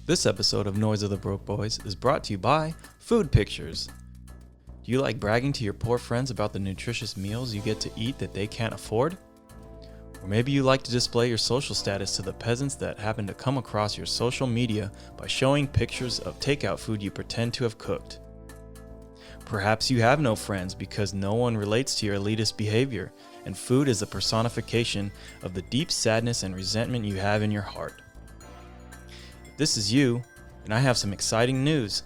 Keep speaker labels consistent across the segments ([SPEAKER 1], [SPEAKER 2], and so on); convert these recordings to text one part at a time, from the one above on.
[SPEAKER 1] This episode of Noise of the Broke Boys is brought to you by Food Pictures. Do you like bragging to your poor friends about the nutritious meals you get to eat that they can't afford? Or maybe you like to display your social status to the peasants that happen to come across your social media by showing pictures of takeout food you pretend to have cooked. Perhaps you have no friends because no one relates to your elitist behavior, and food is the personification of the deep sadness and resentment you have in your heart. If this is you, then I have some exciting news.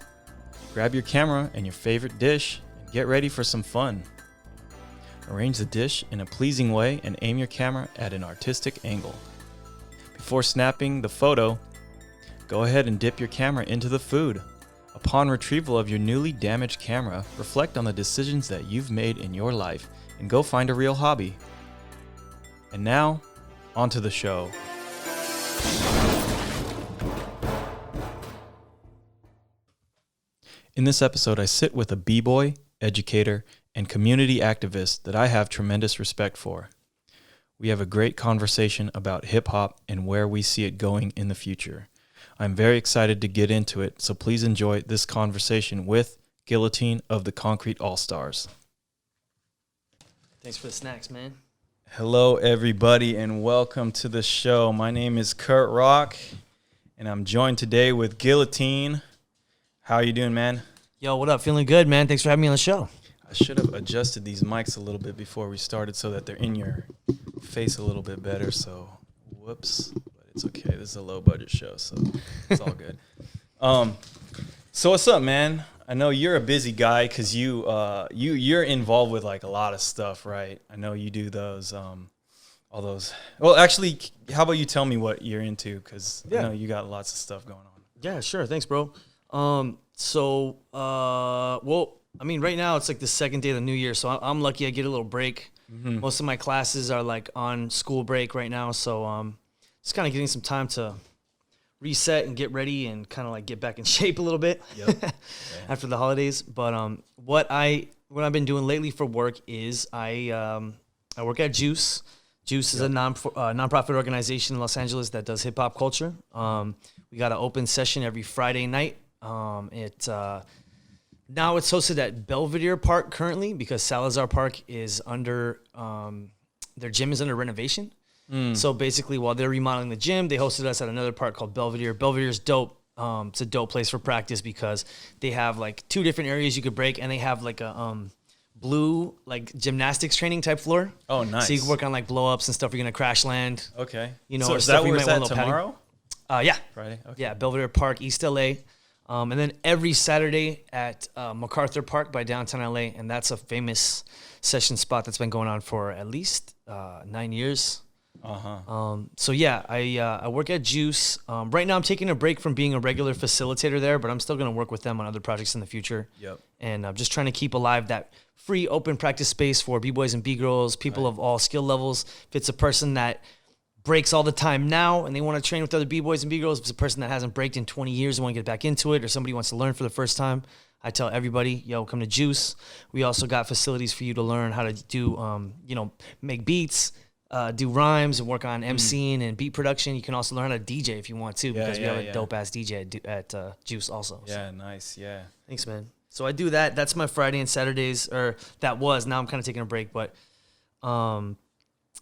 [SPEAKER 1] Grab your camera and your favorite dish and get ready for some fun. Arrange the dish in a pleasing way and aim your camera at an artistic angle. Before snapping the photo, go ahead and dip your camera into the food. Upon retrieval of your newly damaged camera, reflect on the decisions that you've made in your life and go find a real hobby. And now, onto the show. In this episode, I sit with a b-boy, educator, and community activist that I have tremendous respect for. We have a great conversation about hip-hop and where we see it going in the future. I'm very excited to get into it, so please enjoy this conversation with Guillotine of the Concrete Allstars.
[SPEAKER 2] Thanks for the snacks, man.
[SPEAKER 1] Hello, everybody, and welcome to the show. My name is Kurt Rock, and I'm joined today with Guillotine. How are you doing, man?
[SPEAKER 2] Yo, what up? Feeling good, man. Thanks for having me on the show.
[SPEAKER 1] I should have adjusted these mics a little bit before we started so that they're in your face a little bit better, so whoops. But it's okay. This is a low-budget show, so it's all good. So what's up, man? I know you're a busy guy because you're involved with like a lot of stuff, right? I know you do those, all those. Well, actually, how about you tell me what you're into? Because I know you got lots of stuff going on.
[SPEAKER 2] Yeah, sure. Thanks, bro. Well, I mean, right now it's like the second day of the new year, so I'm lucky I get a little break. Mm-hmm. Most of my classes are like on school break right now, so just kind of getting some time to reset and get ready and kind of like get back in shape a little bit after the holidays. But what I've been doing lately for work is I work at Juice. Juice is a nonprofit organization in Los Angeles that does hip hop culture. We got an open session every Friday night. Now it's hosted at Belvedere Park currently because Salazar Park is under their gym is under renovation. So basically, while they're remodeling the gym, they hosted us at another park called Belvedere. Belvedere's dope. It's a dope place for practice because they have like two different areas you could break, and they have like a blue like gymnastics training type floor. Oh, nice! So you can work on like blow ups and stuff. You're gonna crash land.
[SPEAKER 1] Okay.
[SPEAKER 2] You know,
[SPEAKER 1] so
[SPEAKER 2] or
[SPEAKER 1] is
[SPEAKER 2] stuff
[SPEAKER 1] that
[SPEAKER 2] you
[SPEAKER 1] where
[SPEAKER 2] might
[SPEAKER 1] it's at tomorrow?
[SPEAKER 2] Yeah.
[SPEAKER 1] Friday. Okay.
[SPEAKER 2] Yeah, Belvedere Park, East LA. And then every Saturday at MacArthur Park by downtown LA, and that's a famous session spot that's been going on for at least 9 years. So yeah, I work at Juice. Right now I'm taking a break from being a regular facilitator there, but I'm still going to work with them on other projects in the future. Yep. And I'm just trying to keep alive that free open practice space for b-boys and b-girls, people of all skill levels. If it's a person that breaks all the time now and they want to train with other b-boys and b-girls, if it's a person that hasn't braked in 20 years and want to get back into it, or somebody wants to learn for the first time, I tell everybody, yo, come to Juice. We also got facilities for you to learn how to do, make beats, do rhymes, and work on emceeing and beat production. You can also learn how to DJ if you want to, because we have a dope-ass DJ at Juice also.
[SPEAKER 1] Yeah, nice, yeah.
[SPEAKER 2] Thanks, man. So I do that. That's my Friday and Saturdays, or that was. Now I'm kind of taking a break, but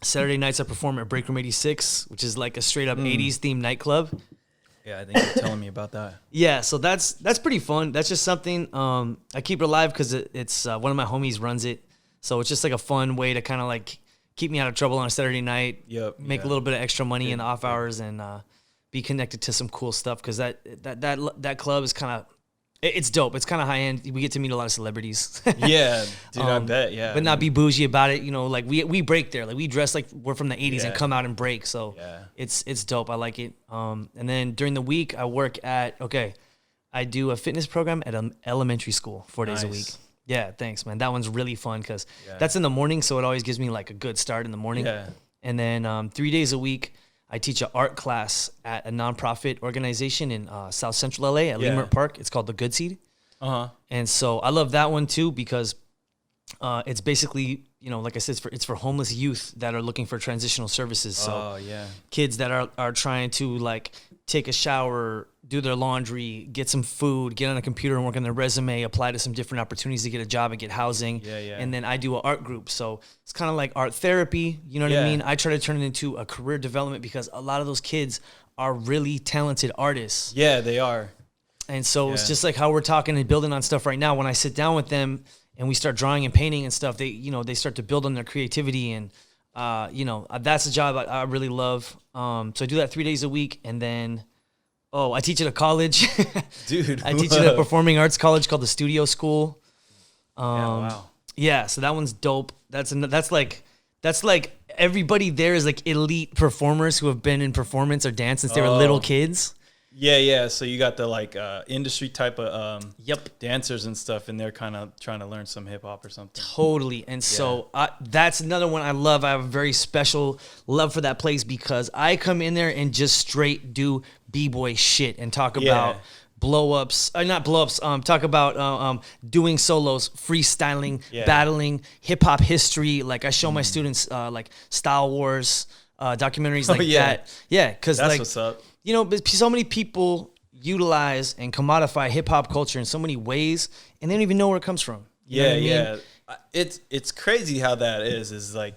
[SPEAKER 2] Saturday nights I perform at Break Room 86, which is like a straight-up 80s themed nightclub.
[SPEAKER 1] Yeah, I think you're telling me about that.
[SPEAKER 2] Yeah, so that's pretty fun. That's just something I keep it alive because it's one of my homies runs it. So it's just like a fun way to kind of like keep me out of trouble on a Saturday night. Make a little bit of extra money in the off hours and be connected to some cool stuff because that club is kind of. It's dope. It's kind of high end. We get to meet a lot of celebrities.
[SPEAKER 1] Yeah, dude, I bet. Yeah,
[SPEAKER 2] but not be bougie about it. You know, like we break there. Like we dress like we're from the '80s and come out and break. So it's dope. I like it. And then during the week, I work at I do a fitness program at an elementary school 4 days a week. Yeah, thanks, man. That one's really fun because that's in the morning, so it always gives me like a good start in the morning. Yeah. And then 3 days a week, I teach an art class at a nonprofit organization in South Central LA at Leimert Park. It's called The Good Seed. And so I love that one too because It's basically, like I said, it's for homeless youth that are looking for transitional services. So kids that are trying to like take a shower, do their laundry, get some food, get on a computer and work on their resume, apply to some different opportunities to get a job and get housing. And then I do an art group. So it's kind of like art therapy. You know what I mean? I try to turn it into a career development because a lot of those kids are really talented artists.
[SPEAKER 1] Yeah, they are.
[SPEAKER 2] And so it's just like how we're talking and building on stuff right now. When I sit down with them and we start drawing and painting and stuff, they start to build on their creativity. And, that's a job I really love. So I do that 3 days a week. And then, I teach at a college.
[SPEAKER 1] Dude,
[SPEAKER 2] I teach at a performing arts college called the Studio School.
[SPEAKER 1] Wow.
[SPEAKER 2] Yeah, so that one's dope. That's like everybody there is like elite performers who have been in performance or dance since they were little kids.
[SPEAKER 1] Yeah. So you got the like industry type of dancers and stuff, and they're kind of trying to learn some hip hop or something.
[SPEAKER 2] Totally. And so that's another one I love. I have a very special love for that place because I come in there and just straight do b-boy shit and talk about blow-ups, not blow-ups, talk about doing solos, freestyling, battling, hip-hop history. Like I show my students like Style Wars documentaries like that. Yeah, because
[SPEAKER 1] that's
[SPEAKER 2] like,
[SPEAKER 1] what's up.
[SPEAKER 2] So many people utilize and commodify hip-hop culture in so many ways, and they don't even know where it comes from. You know what I mean?
[SPEAKER 1] It's crazy how that is like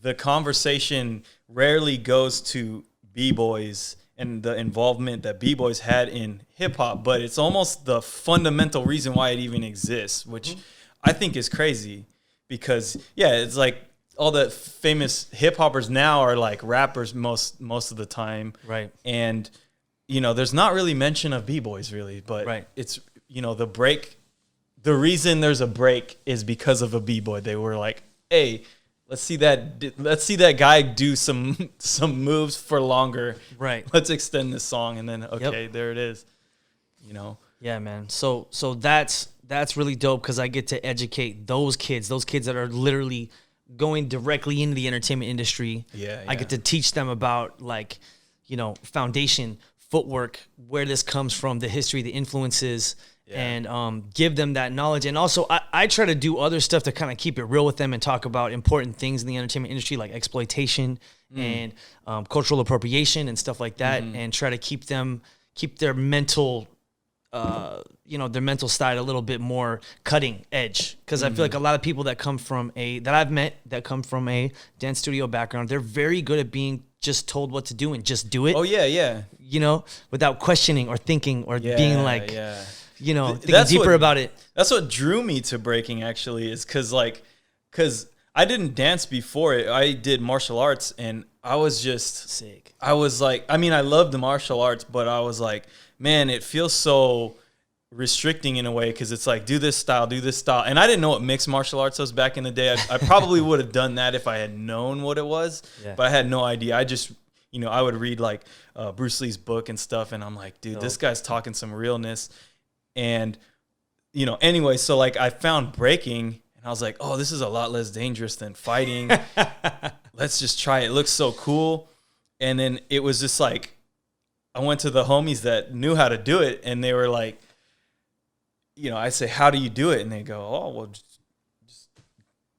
[SPEAKER 1] the conversation rarely goes to b-boys and the involvement that b-boys had in hip-hop, but it's almost the fundamental reason why it even exists, which I think is crazy because it's like all the famous hip-hoppers now are like rappers most of the time,
[SPEAKER 2] right? And
[SPEAKER 1] there's not really mention of b-boys really, but it's the reason there's a break is because of a b-boy. They were like, hey, let's see that guy do some moves for longer.
[SPEAKER 2] Right.
[SPEAKER 1] Let's extend this song, and then there it is.
[SPEAKER 2] Yeah, man. So that's really dope because I get to educate those kids that are literally going directly into the entertainment industry. I get to teach them about like, foundation, footwork, where this comes from, the history, the influences. And give them that knowledge. And also, I try to do other stuff to kind of keep it real with them and talk about important things in the entertainment industry like exploitation and cultural appropriation and stuff like that, and try to keep their mental, their mental side a little bit more cutting edge. Because I feel like a lot of people that I've met that come from a dance studio background, they're very good at being just told what to do and just do it.
[SPEAKER 1] Oh, yeah.
[SPEAKER 2] Without questioning or thinking or being like... thinking
[SPEAKER 1] that's
[SPEAKER 2] deeper about it.
[SPEAKER 1] That's what drew me to breaking actually is because I didn't dance before it. I did martial arts and I was just
[SPEAKER 2] sick.
[SPEAKER 1] I was like, I mean, I love the martial arts, but I was like, man, it feels so restricting in a way because it's like, do this style. And I didn't know what mixed martial arts was back in the day. I probably would have done that if I had known what it was, but I had no idea. I just, I would read like Bruce Lee's book and stuff. And I'm like, dude, this guy's talking some realness. And, anyway, so like I found breaking and I was like, oh, this is a lot less dangerous than fighting. Let's just try it. It looks so cool. And then it was just like, I went to the homies that knew how to do it. And they were like, I say, how do you do it? And they go, oh, well, just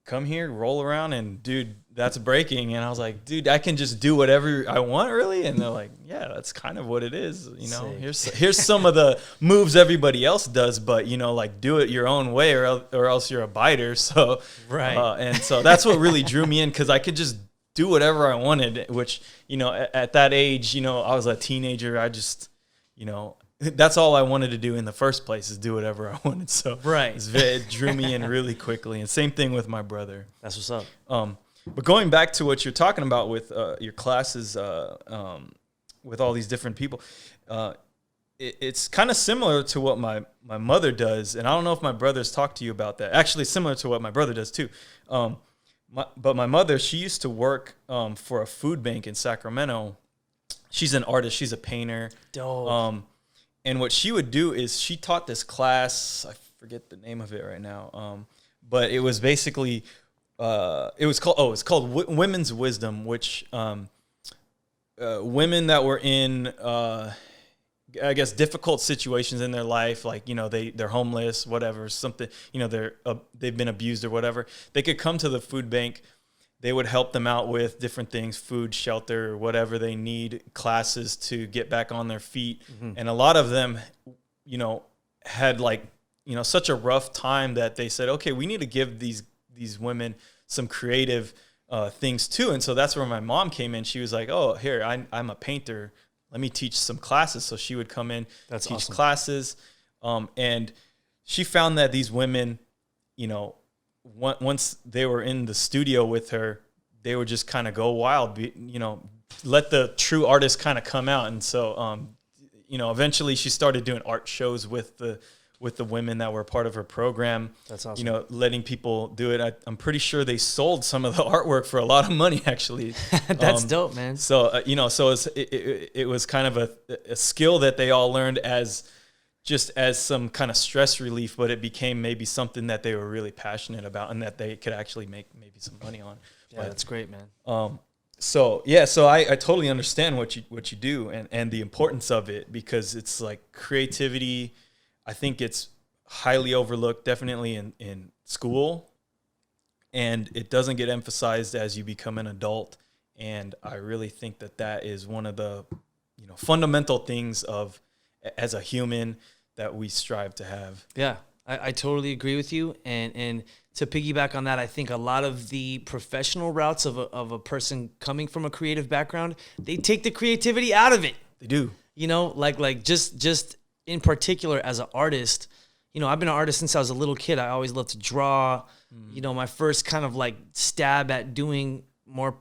[SPEAKER 1] come here, roll around. And dude, that's breaking. And I was like, dude, I can just do whatever I want, really? And they're like, yeah, that's kind of what it is. Here's some of the moves everybody else does, but, like do it your own way or else you're a biter. So, and so that's what really drew me in because I could just do whatever I wanted, which, at that age, I was a teenager. I just, that's all I wanted to do in the first place is do whatever I wanted. So it drew me in really quickly. And same thing with my brother.
[SPEAKER 2] That's what's up.
[SPEAKER 1] But going back to what you're talking about with your classes, with all these different people, it's kind of similar to what my mother does. And I don't know if my brother's talked to you about that. Actually, similar to what my brother does too. But my mother, she used to work for a food bank in Sacramento. She's an artist. She's a painter.
[SPEAKER 2] Dope.
[SPEAKER 1] And what she would do is she taught this class. I forget the name of it right now. But it was basically... it's called Women's Wisdom, which women that were in I guess, difficult situations in their life, like, you know, they're homeless, whatever, something, you know, they've been abused or whatever, they could come to the food bank. They would help them out with different things, food, shelter, whatever they need, classes to get back on their feet. Mm-hmm. And a lot of them, you know, had like, you know, such a rough time that they said, okay, we need to give these women some creative things too. And so that's where my mom came in. She was like, oh, here, I'm a painter. Let me teach some classes. So she would come in, teach awesome. Classes. And she found that these women, you know, once they were in the studio with her, they would just kind of go wild, you know, let the true artist kind of come out. And so, you know, eventually she started doing art shows with the women that were part of her program. That's awesome. You know, letting people do it. I'm pretty sure they sold some of the artwork for a lot of money, actually.
[SPEAKER 2] That's dope, man.
[SPEAKER 1] So, you know, so it was kind of a skill that they all learned as some kind of stress relief, but it became maybe something that they were really passionate about and that they could actually make maybe some money on.
[SPEAKER 2] Yeah, that's great, man.
[SPEAKER 1] So I totally understand what you do and the importance of it, because it's like creativity. I think it's highly overlooked, definitely in school, and it doesn't get emphasized as you become an adult. And I really think that is one of the, you know, fundamental things of as a human that we strive to have.
[SPEAKER 2] Yeah, I totally agree with you. And to piggyback on that, I think a lot of the professional routes of a person coming from a creative background, they take the creativity out of it.
[SPEAKER 1] They do.
[SPEAKER 2] You know, like just in particular as an artist, you know, I've been an artist since I was a little kid. I always loved to draw. You know, my first kind of like stab at doing more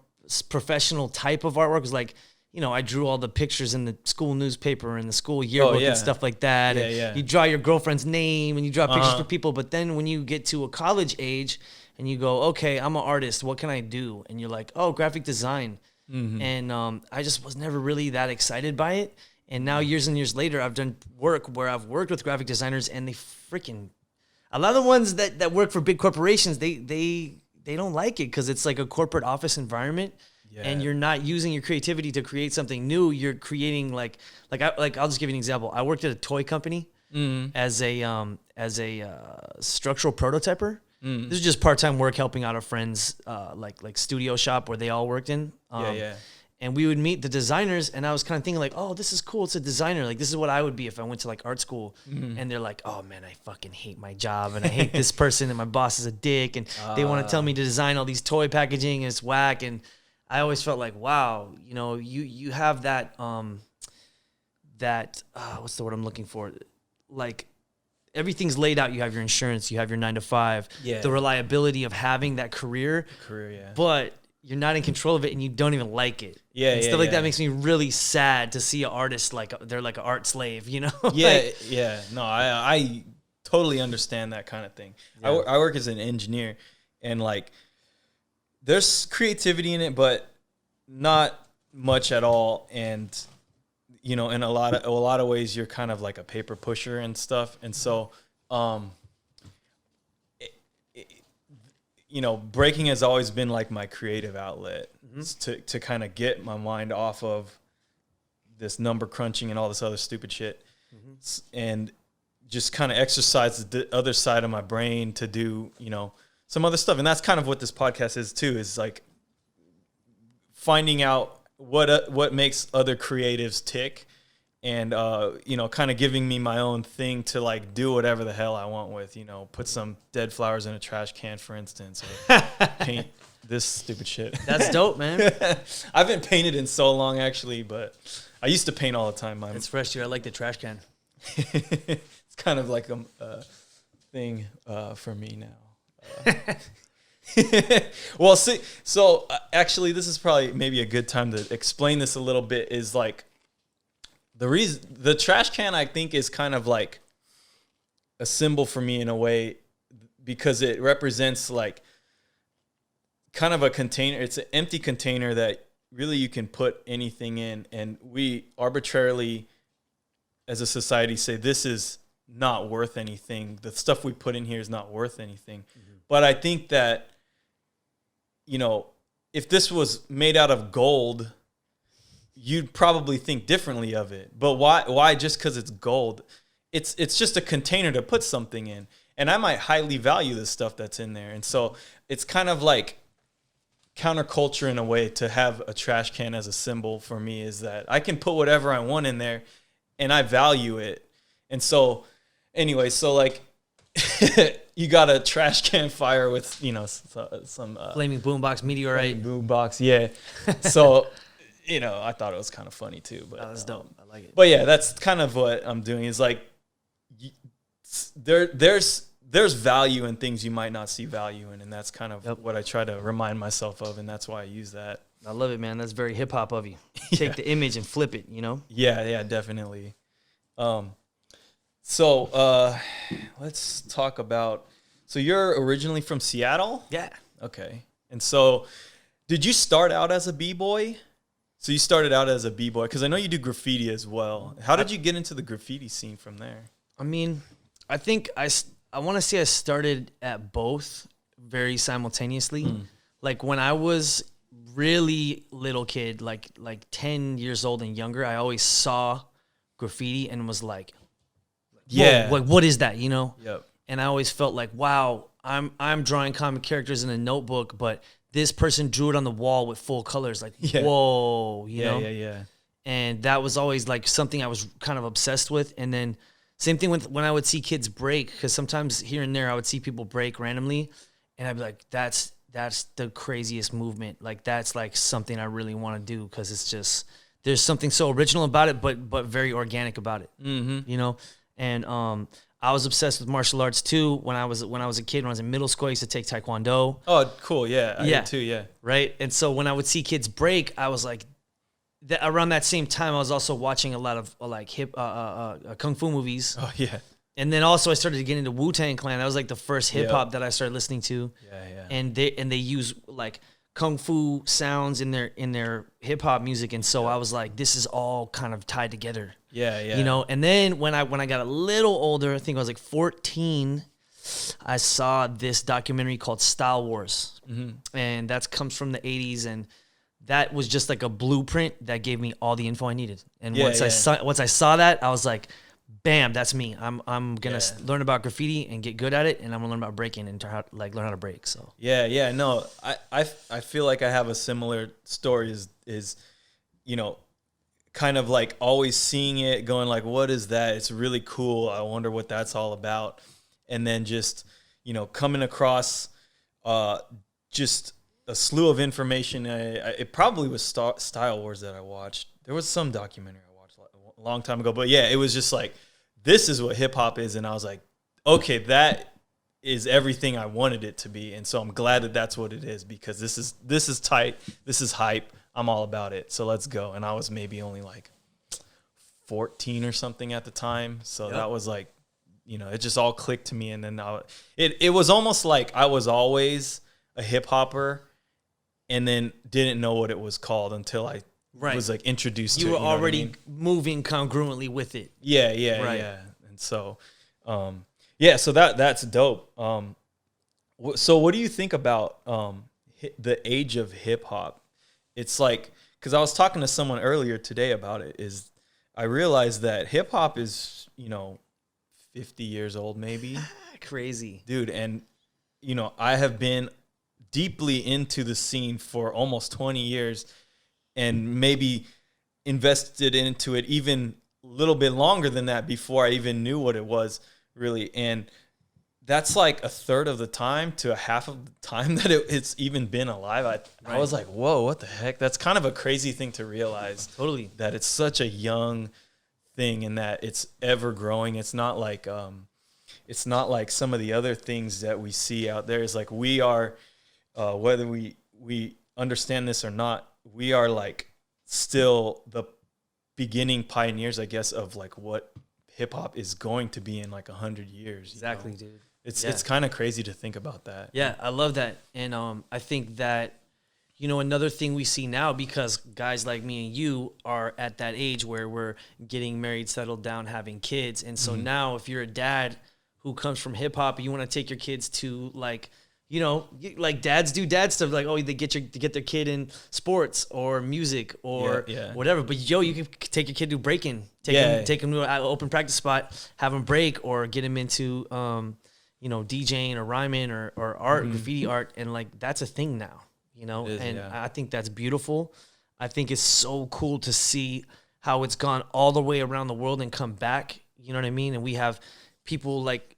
[SPEAKER 2] professional type of artwork was like, you know, I drew all the pictures in the school newspaper and the school yearbook and stuff like that. And you draw your girlfriend's name and you draw pictures for people. But then when you get to a college age and you go, okay, I'm an artist, what can I do? And you're like, oh, graphic design. Mm-hmm. And I just was never really that excited by it. And now years and years later, I've done work where I've worked with graphic designers, and a lot of the ones that work for big corporations, they don't like it because it's like a corporate office environment. Yeah. And you're not using your creativity to create something new. You're creating I'll just give you an example. I worked at a toy company as a structural prototyper. This is just part-time work, helping out a friend's like studio shop where they all worked in. And we would meet the designers, and I was kind of thinking like, oh, this is cool. It's a designer. Like, this is what I would be if I went to like art school. And they're like, oh man, I fucking hate my job, and I hate this person, and my boss is a dick, and they want to tell me to design all these toy packaging, and it's whack. And I always felt like, wow, you know, you have that what's the word I'm looking for? Like, everything's laid out. You have your insurance, you have your 9 to 5, the reliability of having that career, but you're not in control of it and you don't even like it. Stuff like that makes me really sad to see an artist like they're like an art slave, you know?
[SPEAKER 1] No, I totally understand that kind of thing. I work as an engineer, and like, there's creativity in it, but not much at all. And, you know, in a lot of ways, you're kind of like a paper pusher and stuff. And so, you know, breaking has always been like my creative outlet to kind of get my mind off of this number crunching and all this other stupid shit, and just kind of exercise the other side of my brain to do, you know, some other stuff. And that's kind of what this podcast is too, is like finding out what makes other creatives tick, and you know, kind of giving me my own thing to like do whatever the hell I want with, you know, put some dead flowers in a trash can, for instance, or paint this stupid shit.
[SPEAKER 2] That's dope, man.
[SPEAKER 1] I haven't painted in so long, actually, but I used to paint all the time.
[SPEAKER 2] It's fresh, dude. I like the trash can.
[SPEAKER 1] It's kind of like a thing for me now. Well, see, so actually, this is probably maybe a good time to explain this a little bit. Is like, the trash can, I think, is kind of like a symbol for me in a way, because it represents like kind of a container. It's an empty container that really you can put anything in, and we arbitrarily, as a society, say this is not worth anything. The stuff we put in here is not worth anything. But I think that, you know, if this was made out of gold, you'd probably think differently of it. But why just because it's gold? It's just a container to put something in. And I might highly value the stuff that's in there. And so it's kind of like counterculture in a way to have a trash can as a symbol for me, is that I can put whatever I want in there and I value it. And so anyway, so like you got a trash can fire with, you know, some
[SPEAKER 2] flaming boombox meteorite.
[SPEAKER 1] Boombox, yeah. So, you know, I thought it was kind of funny too. But
[SPEAKER 2] that's dope. I like it.
[SPEAKER 1] But yeah, that's kind of what I'm doing, is like there's value in things you might not see value in, and that's kind of what I try to remind myself of, and that's why I use that.
[SPEAKER 2] I love it, man. That's very hip hop of you. Take the image and flip it, you know?
[SPEAKER 1] Yeah, definitely. So let's talk about, so you're originally from Seattle?
[SPEAKER 2] Yeah.
[SPEAKER 1] Okay. And so did you start out as a B-boy? So you started out as a B-boy, because I know you do graffiti as well. How did you get into the graffiti scene from there?
[SPEAKER 2] I mean, I think I want to say I started at both very simultaneously. Like when I was really little kid, like 10 years old and younger, I always saw graffiti and was like, yeah, like what is that, you know?
[SPEAKER 1] Yep.
[SPEAKER 2] And I always felt like, wow, I'm drawing comic characters in a notebook, but this person drew it on the wall with full colors. Like, whoa, you know?
[SPEAKER 1] Yeah.
[SPEAKER 2] And that was always like something I was kind of obsessed with. And then same thing with when I would see kids break, because sometimes here and there I would see people break randomly, and I'd be like, that's the craziest movement. Like that's like something I really want to do, because it's just, there's something so original about it, but very organic about it. You know? And I was obsessed with martial arts too. When I was a kid, when I was in middle school, I used to take Taekwondo.
[SPEAKER 1] Oh, cool. Yeah. I did too. Yeah.
[SPEAKER 2] Right. And so when I would see kids break, I was like, around that same time, I was also watching a lot of like kung fu movies.
[SPEAKER 1] Oh yeah.
[SPEAKER 2] And then also I started to get into Wu-Tang Clan. That was like the first hip hop that I started listening to.
[SPEAKER 1] Yeah.
[SPEAKER 2] And they use like kung fu sounds in their hip hop music, and so I was like, this is all kind of tied together.
[SPEAKER 1] Yeah.
[SPEAKER 2] You know. And then when I got a little older, I think I was like 14, I saw this documentary called Style Wars, and that comes from the 80s, and that was just like a blueprint that gave me all the info I needed. And once I saw that, I was like, bam, that's me. I'm gonna learn about graffiti and get good at it, and I'm gonna learn about breaking and learn how to break. So
[SPEAKER 1] no, I feel like I have a similar story. Is you know, kind of like always seeing it, going like, what is that? It's really cool. I wonder what that's all about. And then just, you know, coming across just a slew of information. It probably was Style Wars that I watched. There was some documentary I watched a long time ago, but yeah, it was just like, this is what hip hop is. And I was like, okay, that is everything I wanted it to be. And so I'm glad that that's what it is, because this is tight. This is hype. I'm all about it. So let's go. And I was maybe only like 14 or something at the time. So that was like, you know, it just all clicked to me. And then it was almost like I was always a hip hopper and then didn't know what it was called until I was like introduced to it.
[SPEAKER 2] You were already moving congruently with it.
[SPEAKER 1] Yeah. And so, so that's dope. So what do you think about the age of hip hop? It's like, because I was talking to someone earlier today about it, is I realized that hip hop is, you know, 50 years old maybe.
[SPEAKER 2] Crazy.
[SPEAKER 1] Dude, and, you know, I have been deeply into the scene for almost 20 years and maybe invested into it even a little bit longer than that before I even knew what it was really. And that's like a third of the time to a half of the time that it's even been alive. I was like, whoa, what the heck? That's kind of a crazy thing to realize.
[SPEAKER 2] Totally.
[SPEAKER 1] That it's such a young thing and that it's ever growing. It's not like some of the other things that we see out there. It's like we are, whether we understand this or not, we are like still the beginning pioneers, I guess, of like what hip hop is going to be in like 100 years.
[SPEAKER 2] Exactly,
[SPEAKER 1] you know?
[SPEAKER 2] dude.
[SPEAKER 1] It's kind of crazy to think about that.
[SPEAKER 2] Yeah, I love that. And I think that, you know, another thing we see now, because guys like me and you are at that age where we're getting married, settled down, having kids. And so now if you're a dad who comes from hip hop, you want to take your kids to like, like dads do dad stuff. Like, oh, they get their kid in sports or music or whatever. But you can take your kid to Breakin, take him to an open practice spot, have him break, or get him into DJing or rhyming or art, graffiti art, and like that's a thing now. I think that's beautiful. I think it's so cool to see how it's gone all the way around the world and come back. You know what I mean? And we have people like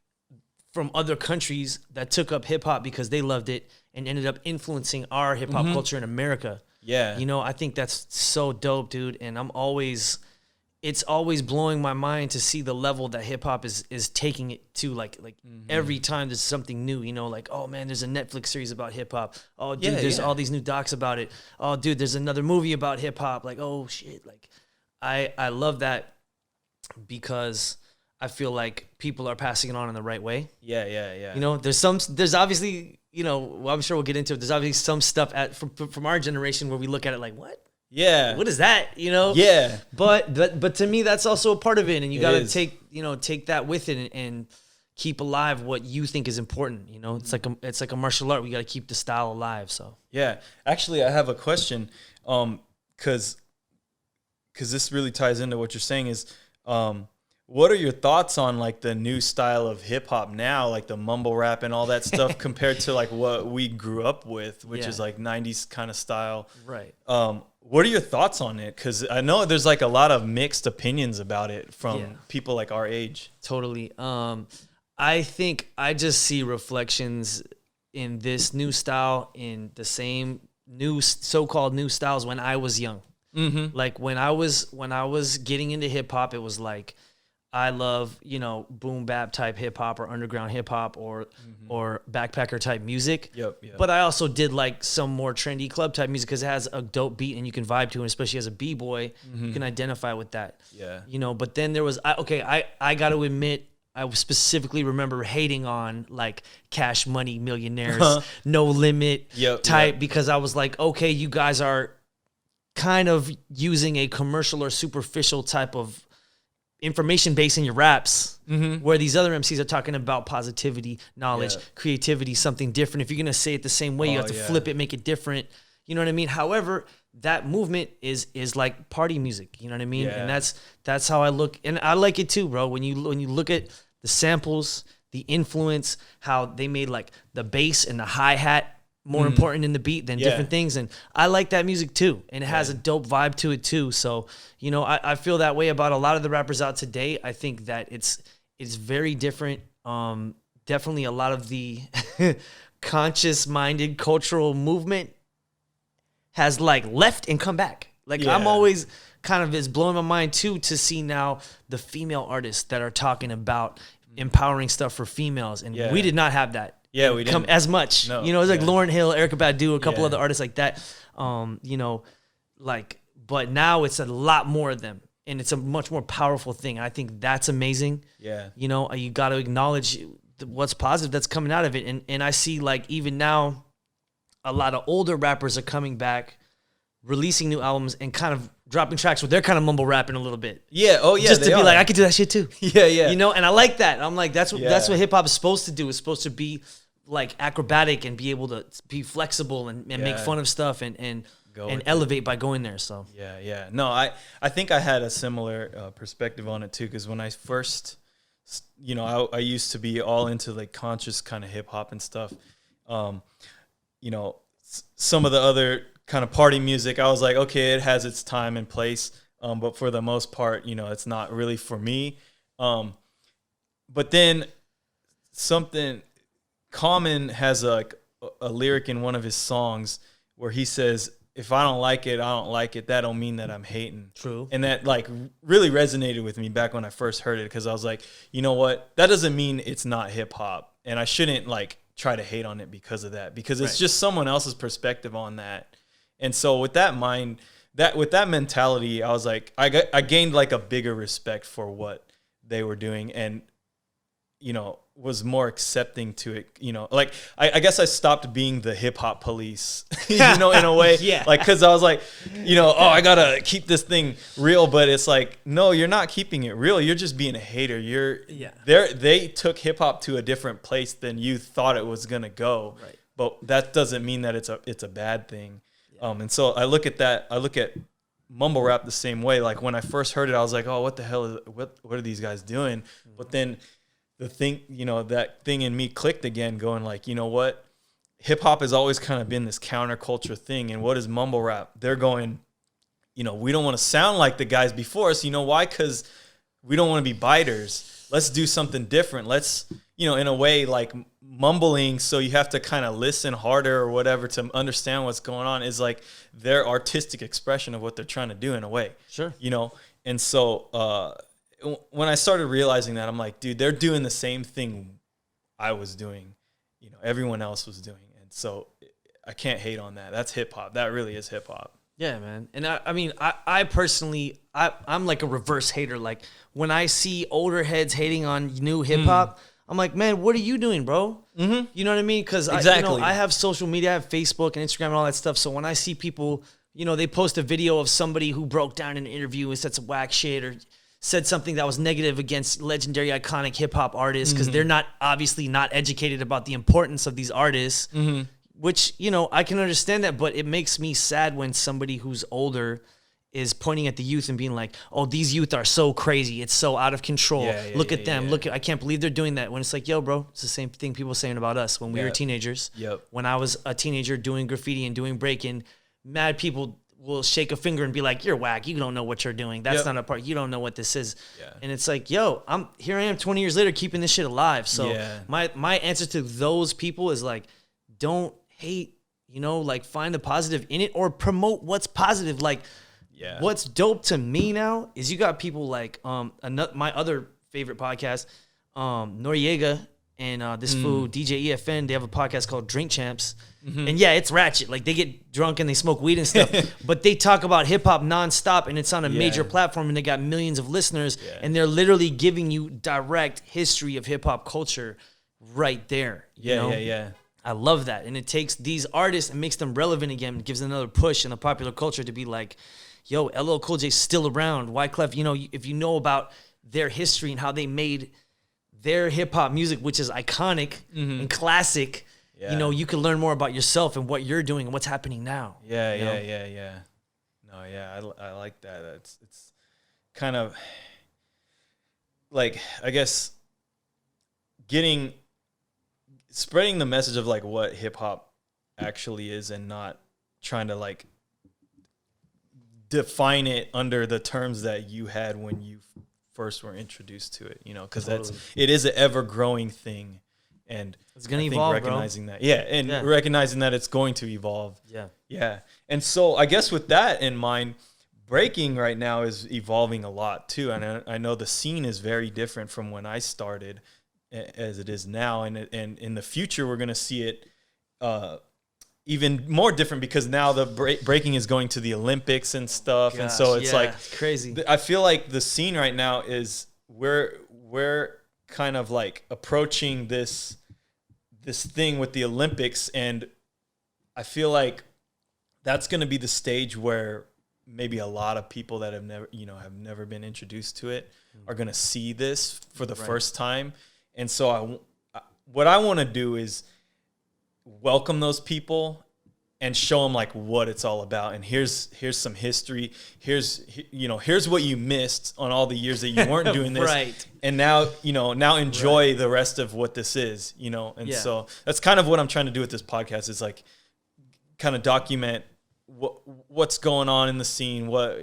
[SPEAKER 2] from other countries that took up hip hop because they loved it and ended up influencing our hip hop culture in America. Yeah. I think that's so dope, dude. And it's always blowing my mind to see the level that hip hop is taking it to. Like every time there's something new, like, oh man, there's a Netflix series about hip hop. Oh dude, there's all these new docs about it. Oh dude, there's another movie about hip hop. Like, oh shit. Like I love that because I feel like people are passing it on in the right way. Yeah. There's obviously, I'm sure we'll get into it. There's obviously some stuff from our generation where we look at it like, what? Yeah. What is that? Yeah. But to me, that's also a part of it. And you got to take that with it and keep alive what you think is important. It's like a martial art. We got to keep the style alive. So
[SPEAKER 1] yeah, actually I have a question. Cause this really ties into what you're saying is, what are your thoughts on like the new style of hip hop now, like the mumble rap and all that stuff compared to like what we grew up with, which is like 90s kind of style. Right. What are your thoughts on it? Because I know there's like a lot of mixed opinions about it from people like our age.
[SPEAKER 2] Totally. I think I just see reflections in this new style in the same so-called new styles when I was young. Like when I was getting into hip hop, it was like I love boom bap type hip hop or underground hip hop or backpacker type music. Yep. But I also did like some more trendy club type music because it has a dope beat and you can vibe to it, especially as a b-boy, you can identify with that. Yeah. But then there was I got to admit, I specifically remember hating on like Cash Money Millionaires, No Limit type because I was like, okay, you guys are kind of using a commercial or superficial type of information base in your raps, where these other MCs are talking about positivity, knowledge, creativity, something different. If you're gonna say it the same way, you have to flip it, make it different. You know what I mean? However, that movement is like party music. You know what I mean? Yeah. And that's how I look, and I like it too, bro. When you look at the samples, the influence, how they made like the bass and the hi-hat more important in the beat than different things. And I like that music too. And it has a dope vibe to it too. So, I feel that way about a lot of the rappers out today. I think that it's very different. Definitely a lot of the conscious-minded cultural movement has like left and come back. Like I'm always kind of, it's blowing my mind too to see now the female artists that are talking about empowering stuff for females. And we did not have that. Yeah, we didn't come as much. No, it's like Lauryn Hill, Erykah Badu, a couple other artists like that. But now it's a lot more of them, and it's a much more powerful thing. I think that's amazing. Yeah, you got to acknowledge what's positive that's coming out of it, and I see like even now, a lot of older rappers are coming back, releasing new albums, and kind of dropping tracks where they're kind of mumble rapping a little bit. Yeah, just to be like, I could do that shit too. Yeah. And I like that. I'm like, that's what hip hop is supposed to do. It's supposed to be like acrobatic and be able to be flexible and make fun of stuff and elevate by going there. So
[SPEAKER 1] yeah. No, I think I had a similar perspective on it too, because when I first, I used to be all into like conscious kind of hip hop and stuff. Some of the other kind of party music, I was like, okay, it has its time and place, but for the most part, it's not really for me. But then something. Common has a lyric in one of his songs where he says, if I don't like it, I don't like it. That don't mean that I'm hating. True. And that like really resonated with me back when I first heard it, because I was like, you know what? That doesn't mean it's not hip hop. And I shouldn't like try to hate on it because of that, because it's just someone else's perspective on that. And so with that mind, with that mentality, I was like, I gained like a bigger respect for what they were doing, and was more accepting to it, like I guess I stopped being the hip hop police, in a way, like, cause I was like, I gotta keep this thing real, but it's like, no, you're not keeping it real. You're just being a hater. They took hip hop to a different place than you thought it was gonna go. Right. but that doesn't mean that it's a bad thing. And so I look at mumble rap the same way. Like when I first heard it, I was like, oh, what the hell what are these guys doing? But then the thing, that thing in me clicked again, going like, you know what? Hip hop has always kind of been this counterculture thing. And what is mumble rap? They're going, we don't want to sound like the guys before us. You know why? Because we don't want to be biters. Let's do something different. Let's, in a way, like mumbling, so you have to kind of listen harder or whatever to understand what's going on, is like their artistic expression of what they're trying to do in a way. Sure. And so when I started realizing that, I'm like, dude, they're doing the same thing I was doing, everyone else was doing. And so I can't hate on that. That's hip hop. That really is hip hop.
[SPEAKER 2] Yeah, man. And I mean, I personally, I'm like a reverse hater. Like when I see older heads hating on new hip hop, I'm like, man, what are you doing, bro? Mm-hmm. You know what I mean? Because I have social media, I have Facebook and Instagram and all that stuff. So when I see people, they post a video of somebody who broke down in an interview and said some whack shit or said something that was negative against legendary, iconic hip hop artists, because they're obviously not educated about the importance of these artists, which, I can understand that, but it makes me sad when somebody who's older is pointing at the youth and being like, oh, these youth are so crazy. It's so out of control. Look at them. Yeah. I can't believe they're doing that. When it's like, yo, bro, it's the same thing people were saying about us when we were teenagers. Yep. When I was a teenager doing graffiti and doing Breakin, mad people will shake a finger and be like, you're whack. You don't know what you're doing. That's not a part. You don't know what this is. Yeah. And it's like, yo, here I am 20 years later keeping this shit alive. So my answer to those people is like, don't hate, like find the positive in it or promote what's positive. Like, what's dope to me now is you got people like my other favorite podcast, Noriega and this fool DJ EFN. They have a podcast called Drink Champs, and it's ratchet. Like they get drunk and they smoke weed and stuff, but they talk about hip hop nonstop, and it's on a major platform, and they got millions of listeners, and they're literally giving you direct history of hip hop culture right there. Yeah. I love that, and it takes these artists and makes them relevant again, and gives another push in the popular culture to be like, yo, LL Cool J's still around. Wyclef, if you know about their history and how they made their hip hop music, which is iconic and classic, you can learn more about yourself and what you're doing and what's happening now.
[SPEAKER 1] Yeah. No, I like that. It's kind of like, I guess, spreading the message of like what hip hop actually is, and not trying to like define it under the terms that you had when you first were introduced to it, because it is an ever growing thing, and
[SPEAKER 2] it's going to evolve,
[SPEAKER 1] recognizing that, recognizing that it's going to evolve. Yeah. And so I guess with that in mind, breaking right now is evolving a lot too. And I know the scene is very different from when I started as it is now. And in the future, we're going to see it, even more different, because now the breaking is going to the Olympics and stuff. Gosh, and so it's like
[SPEAKER 2] it's crazy.
[SPEAKER 1] I feel like the scene right now is we're kind of like approaching this thing with the Olympics. And I feel like that's going to be the stage where maybe a lot of people that have never been introduced to it are going to see this for the first time. And so what I want to do is welcome those people and show them like what it's all about. And here's some history. Here's what you missed on all the years that you weren't doing this.
[SPEAKER 2] Right.
[SPEAKER 1] And now enjoy the rest of what this is, And so that's kind of what I'm trying to do with this podcast, is like kind of document what's going on in the scene, what,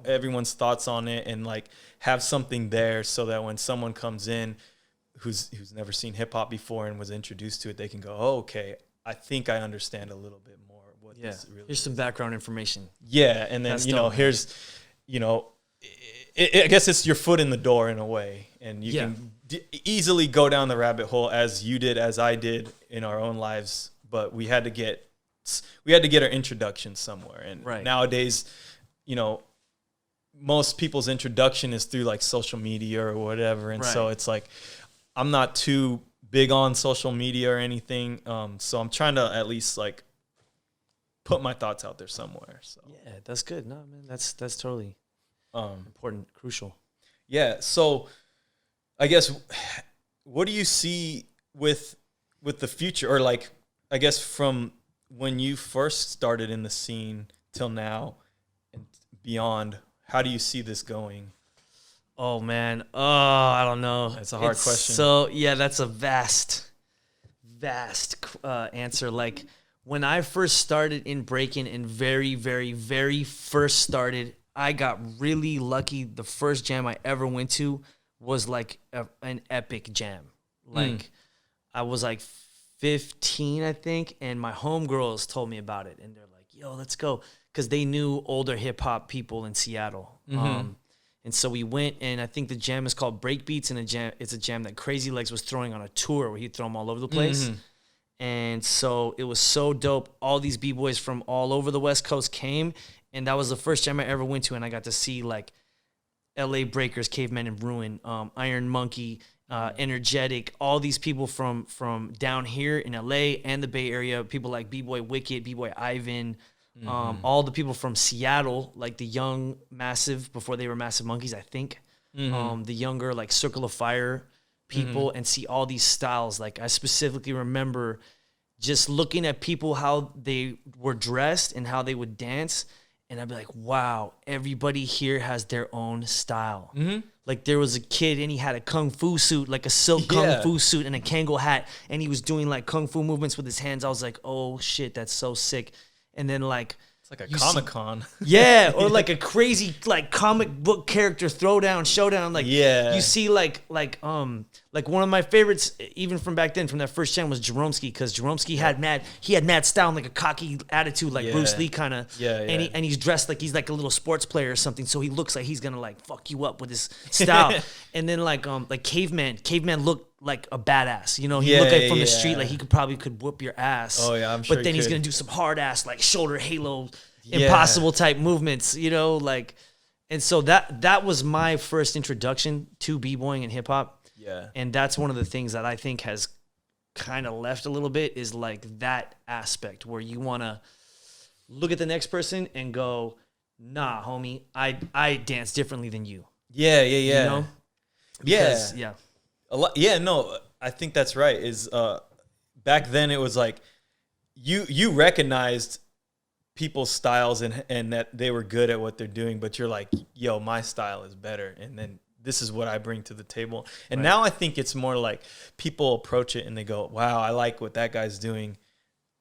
[SPEAKER 1] everyone's thoughts on it, and like have something there so that when someone comes in who's never seen hip hop before and was introduced to it, they can go, oh, okay, I think I understand a little bit more what this really
[SPEAKER 2] here's some background information.
[SPEAKER 1] Yeah. And then, here's, I guess it's your foot in the door in a way, and you can easily go down the rabbit hole as you did, as I did in our own lives. But we had to get our introduction somewhere. And nowadays, most people's introduction is through like social media or whatever. And so it's like, I'm not too big on social media or anything. So I'm trying to at least like put my thoughts out there somewhere. So
[SPEAKER 2] yeah, that's good. No, man, that's totally important, crucial.
[SPEAKER 1] Yeah. So I guess, what do you see with the future, or like I guess from when you first started in the scene till now and beyond, how do you see this going?
[SPEAKER 2] Oh man, I don't know.
[SPEAKER 1] That's a hard question.
[SPEAKER 2] So yeah, that's a vast answer. Like when I first started in Breakin' and very, very, very first started, I got really lucky. The first jam I ever went to was like an epic jam. Like I was like 15, I think, and my homegirls told me about it, and they're like, "Yo, let's go," because they knew older hip hop people in Seattle. And so we went, and I think the jam is called Breakbeats, and it's a jam that Crazy Legs was throwing on a tour where he'd throw them all over the place. And so it was so dope. All these B-boys from all over the West Coast came, and that was the first jam I ever went to, and I got to see like LA Breakers, Cavemen in Ruin, Iron Monkey, Energetic, all these people from down here in LA and the Bay Area, people like B-Boy Wicked, B-Boy Ivan, all the people from Seattle, like the young Massive, before they were Massive Monkeys, I think. The younger, like Circle of Fire people, and see all these styles. Like I specifically remember just looking at people, how they were dressed and how they would dance. And I'd be like, wow, everybody here has their own style. Like there was a kid and he had a kung fu suit, like a silk kung fu suit and a Kangol hat. And he was doing like kung fu movements with his hands. I was like, oh shit, that's so sick. And then like,
[SPEAKER 1] it's like a Comic-Con.
[SPEAKER 2] Yeah, or like a crazy like comic book character throwdown, showdown. Like you see like one of my favorites, even from back then, from that first jam, was Jeromski, because Jeromski had mad style and like a cocky attitude, like Bruce Lee kind of. And he's dressed like he's like a little sports player or something, so he looks like he's gonna like fuck you up with his style. And then like Caveman looked like a badass, you know. He looked like from the street, like he could whoop your ass.
[SPEAKER 1] Oh yeah, I'm sure.
[SPEAKER 2] But then he's gonna do some hard ass like shoulder halo, impossible type movements, you know, like. And so that was my first introduction to b-boying and hip hop.
[SPEAKER 1] Yeah.
[SPEAKER 2] And that's one of the things that I think has kind of left a little bit, is like that aspect where you want to look at the next person and go, nah, homie, I dance differently than you.
[SPEAKER 1] Yeah.
[SPEAKER 2] You know? Because,
[SPEAKER 1] A lot. Yeah, no, I think that's right. Is back then it was like you recognized people's styles and that they were good at what they're doing, but you're like, yo, my style is better, and then this is what I bring to the table. And now I think it's more like people approach it and they go, wow, I like what that guy's doing.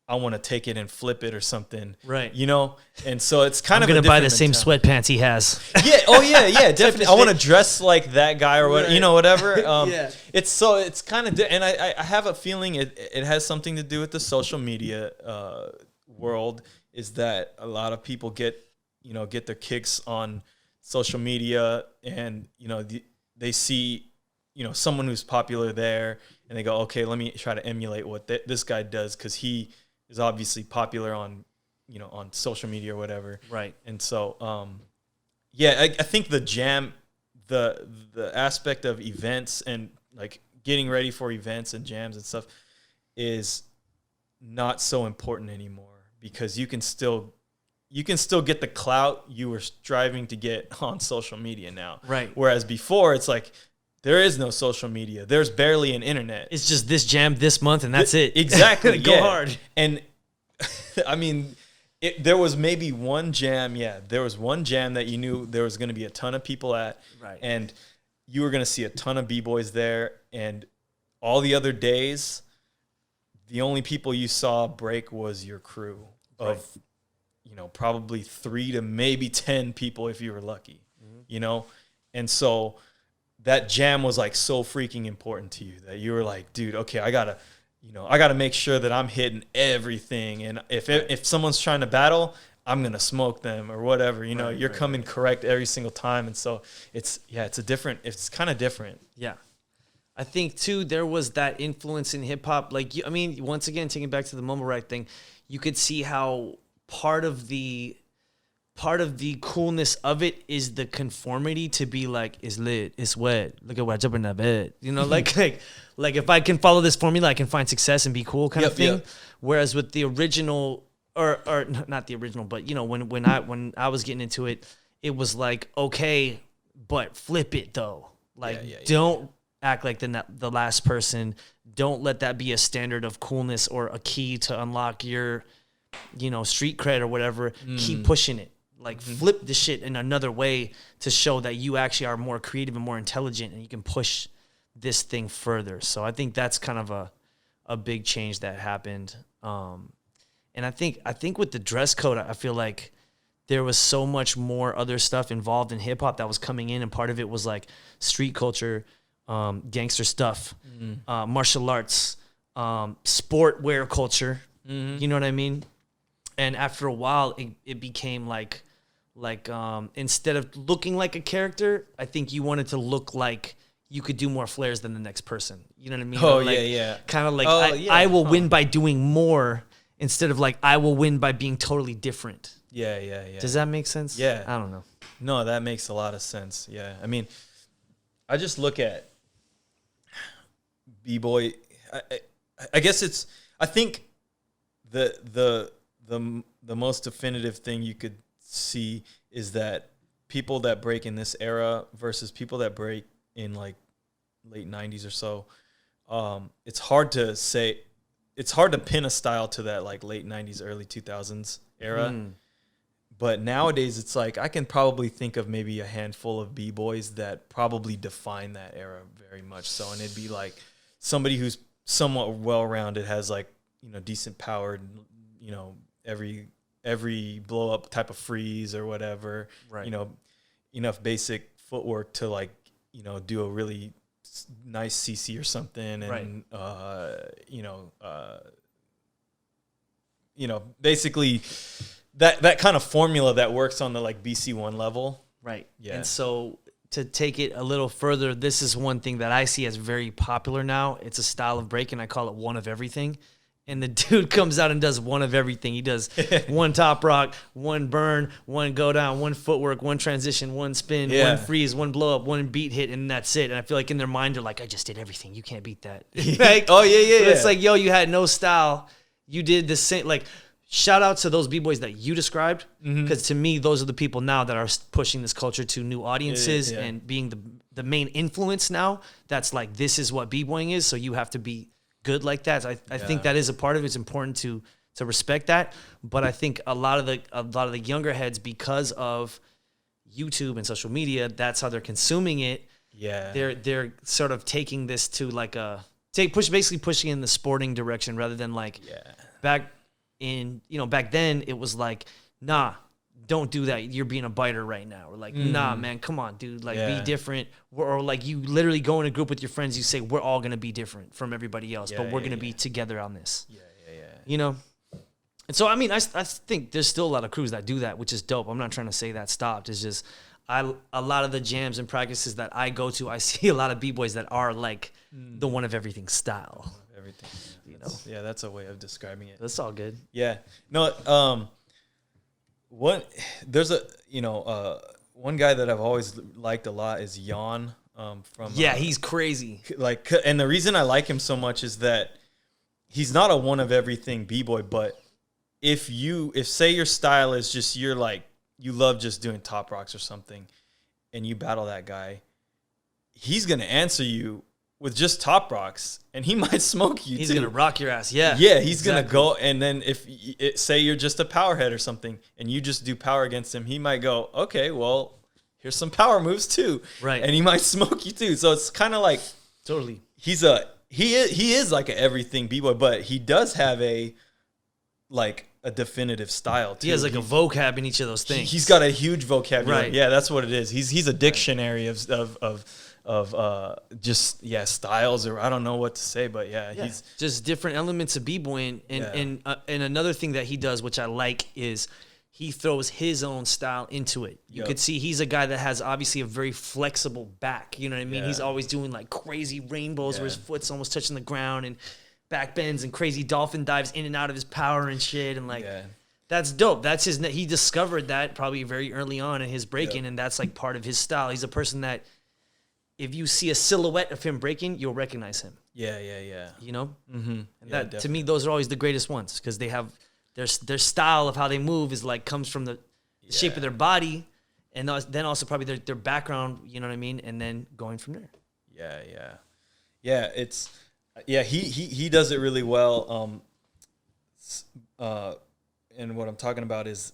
[SPEAKER 1] I want to take it and flip it or something. Right. You know? And so it's kind of
[SPEAKER 2] I'm going to buy the same sweatpants he has.
[SPEAKER 1] Yeah. Oh, yeah, definitely. I want to dress like that guy or whatever, you know, whatever. It's kind of, and I have a feeling it has something to do with the social media world, is that a lot of people get their kicks on social media, and, you know, they see, you know, someone who's popular there, and they go, okay, let me try to emulate what this guy does, because he is obviously popular on, you know, on social media or whatever. Right. And so, I think the jam, the aspect of events and like getting ready for events and jams and stuff is not so important anymore, because you can still get the clout you were striving to get on social media now. Right. Whereas before, it's like, there is no social media. There's barely an internet.
[SPEAKER 2] It's just this jam this month, and that's it.
[SPEAKER 1] Exactly.
[SPEAKER 2] Go hard.
[SPEAKER 1] And I mean, there was maybe one jam. Yeah, there was one jam that you knew there was going to be a ton of people at. Right. And you were going to see a ton of B-boys there. And all the other days, the only people you saw break was your crew of, you know, probably 3 to maybe 10 people if you were lucky, you know? And so that jam was like so freaking important to you that you were like, dude, okay, I gotta make sure that I'm hitting everything. And if someone's trying to battle, I'm going to smoke them or whatever, you know, you're coming correct every single time. And so it's kind of different.
[SPEAKER 2] Yeah. I think too, there was that influence in hip hop. Like, I mean, once again, taking it back to the mumble rap thing, you could see how part of the coolness of it is the conformity to be like, it's lit, it's wet, look at what's up in that bed, you know, like if I can follow this formula, I can find success and be cool kind of thing. Whereas with the original, or not the original, but you know, when I was getting into it, it was like, okay, but flip it though, like don't act like the last person. Don't let that be a standard of coolness or a key to unlock your, street cred or whatever. Keep pushing it. Like flip the shit in another way to show that you actually are more creative and more intelligent and you can push this thing further. So I think that's kind of a big change that happened. And I think with the dress code, I feel like there was so much more other stuff involved in hip hop that was coming in, and part of it was like street culture, gangster stuff, martial arts, sport wear culture. You know what I mean? And after a while, it became like instead of looking like a character, I think you wanted to look like you could do more flares than the next person. You know what I mean?
[SPEAKER 1] Oh,
[SPEAKER 2] like,
[SPEAKER 1] yeah.
[SPEAKER 2] Kind of like I will win by doing more instead of like I will win by being totally different.
[SPEAKER 1] Yeah.
[SPEAKER 2] Does that make sense?
[SPEAKER 1] Yeah.
[SPEAKER 2] I don't know.
[SPEAKER 1] No, that makes a lot of sense. Yeah. I mean, I just look at B-Boy. I guess I think the most definitive thing you could see is that people that break in this era versus people that break in like late 90s or so, it's hard to pin a style to that like late 90s, early 2000s era. But nowadays it's like I can probably think of maybe a handful of B-boys that probably define that era very much so. And it'd be like somebody who's somewhat well-rounded, has like, decent power, every blow up type of freeze or whatever,
[SPEAKER 2] right.
[SPEAKER 1] Enough basic footwork to like, do a really nice CC or something. And, basically that kind of formula that works on the like BC1 level.
[SPEAKER 2] Right.
[SPEAKER 1] Yeah.
[SPEAKER 2] And so to take it a little further, this is one thing that I see as very popular now. It's a style of breaking. I call it one of everything. And the dude comes out and does one of everything. He does one top rock, one burn, one go down, one footwork, one transition, one spin, one freeze, one blow up, one beat hit, and that's it. And I feel like in their mind, they're like, I just did everything. You can't beat that. Like,
[SPEAKER 1] oh, yeah.
[SPEAKER 2] It's like, yo, you had no style. You did the same. Like, shout out to those B-boys that you described, because to me, those are the people now that are pushing this culture to new audiences and being the main influence now. That's like, this is what B-boying is, so you have to be good like that. So I think that is a part of it. It's important to respect that. But I think a lot of the younger heads, because of YouTube and social media, that's how they're consuming it. Yeah, they're sort of taking this to like basically pushing in the sporting direction rather than like back then it was like, nah, don't do that. You're being a biter right now. Or like, nah, man, come on, dude. Like, be different. Or like you literally go in a group with your friends. You say, we're all going to be different from everybody else, but we're going to be together on this. Yeah. And so, I mean, I think there's still a lot of crews that do that, which is dope. I'm not trying to say that stopped. It's just a lot of the jams and practices that I go to, I see a lot of B-boys that are like the one of everything style.
[SPEAKER 1] Everything. Yeah, that's a way of describing it.
[SPEAKER 2] That's all good.
[SPEAKER 1] Yeah. No, one guy that I've always liked a lot is Yon.
[SPEAKER 2] He's crazy.
[SPEAKER 1] Like, and the reason I like him so much is that he's not a one of everything B-boy, but if say your style is just you love just doing top rocks or something, and you battle that guy, he's gonna answer you with just top rocks, and he might smoke you.
[SPEAKER 2] He's gonna rock your ass. Yeah,
[SPEAKER 1] he's gonna go. And then if say you're just a power head or something, and you just do power against him, he might go, okay, well, here's some power moves too,
[SPEAKER 2] right?
[SPEAKER 1] And he might smoke you too. So it's kind of like
[SPEAKER 2] totally.
[SPEAKER 1] He is like an everything B-boy, but he does have a definitive style too.
[SPEAKER 2] He has like a vocab in each of those things.
[SPEAKER 1] He's got a huge vocabulary.
[SPEAKER 2] Right.
[SPEAKER 1] Yeah, that's what it is. He's a dictionary of just styles, or I don't know what to say, but he's
[SPEAKER 2] just different elements of b-boying. And another thing that he does, which I like, is he throws his own style into it. You could see he's a guy that has obviously a very flexible back. You know what I mean? He's always doing like crazy rainbows where his foot's almost touching the ground, and back bends and crazy dolphin dives in and out of his power and shit. And like, that's dope. That's he discovered that probably very early on in his breaking, and that's like part of his style. He's a person that, if you see a silhouette of him breaking, you'll recognize him. Yeah. You know? Mm-hmm. And that, to me, those are always the greatest ones, because they have their style of how they move is like comes from the shape of their body, and then also probably their background, you know what I mean? And then going from there.
[SPEAKER 1] Yeah. Yeah, he does it really well. And what I'm talking about is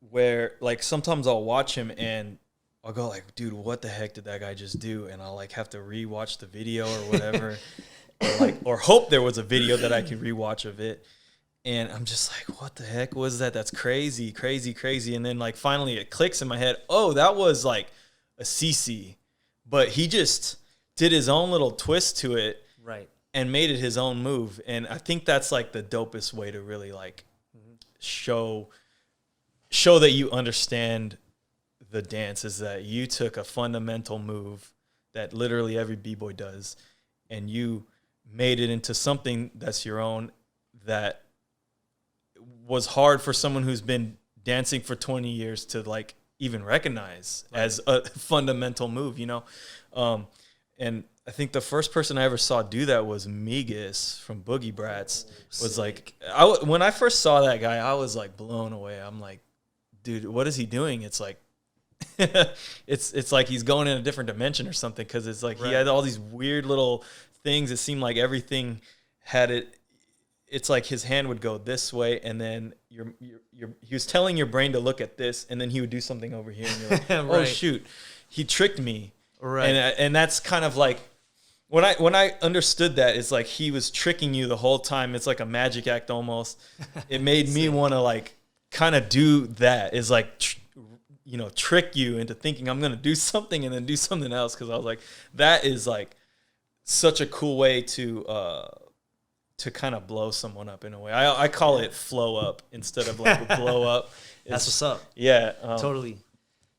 [SPEAKER 1] where like sometimes I'll watch him and I'll go like, dude, what the heck did that guy just do? And I'll like have to rewatch the video or whatever, or hope there was a video that I could rewatch of it. And I'm just like, what the heck was that? That's crazy, crazy, crazy. And then like finally it clicks in my head. Oh, that was like a CC, but he just did his own little twist to it,
[SPEAKER 2] right,
[SPEAKER 1] and made it his own move. And I think that's like the dopest way to really like show that you understand the dance, is that you took a fundamental move that literally every b-boy does, and you made it into something that's your own, that was hard for someone who's been dancing for 20 years to like even recognize as a fundamental move, you know? And I think the first person I ever saw do that was Migas from Boogie Brats. Was like, when I first saw that guy, I was like blown away. I'm like, dude, what is he doing? It's like, it's like he's going in a different dimension or something, because it's like he had all these weird little things. It seemed like everything had it. It's like his hand would go this way, and then he was telling your brain to look at this, and then he would do something over here, and you're like, oh shoot, he tricked me. Right. And that's kind of like when I understood that, it's like he was tricking you the whole time. It's like a magic act almost. It made me want to like kind of do that. Is like trick you into thinking I'm gonna do something and then do something else, because I was like, that is like such a cool way to kind of blow someone up in a way. I call it flow up instead of like blow up.
[SPEAKER 2] That's what's up.
[SPEAKER 1] Yeah.
[SPEAKER 2] Totally.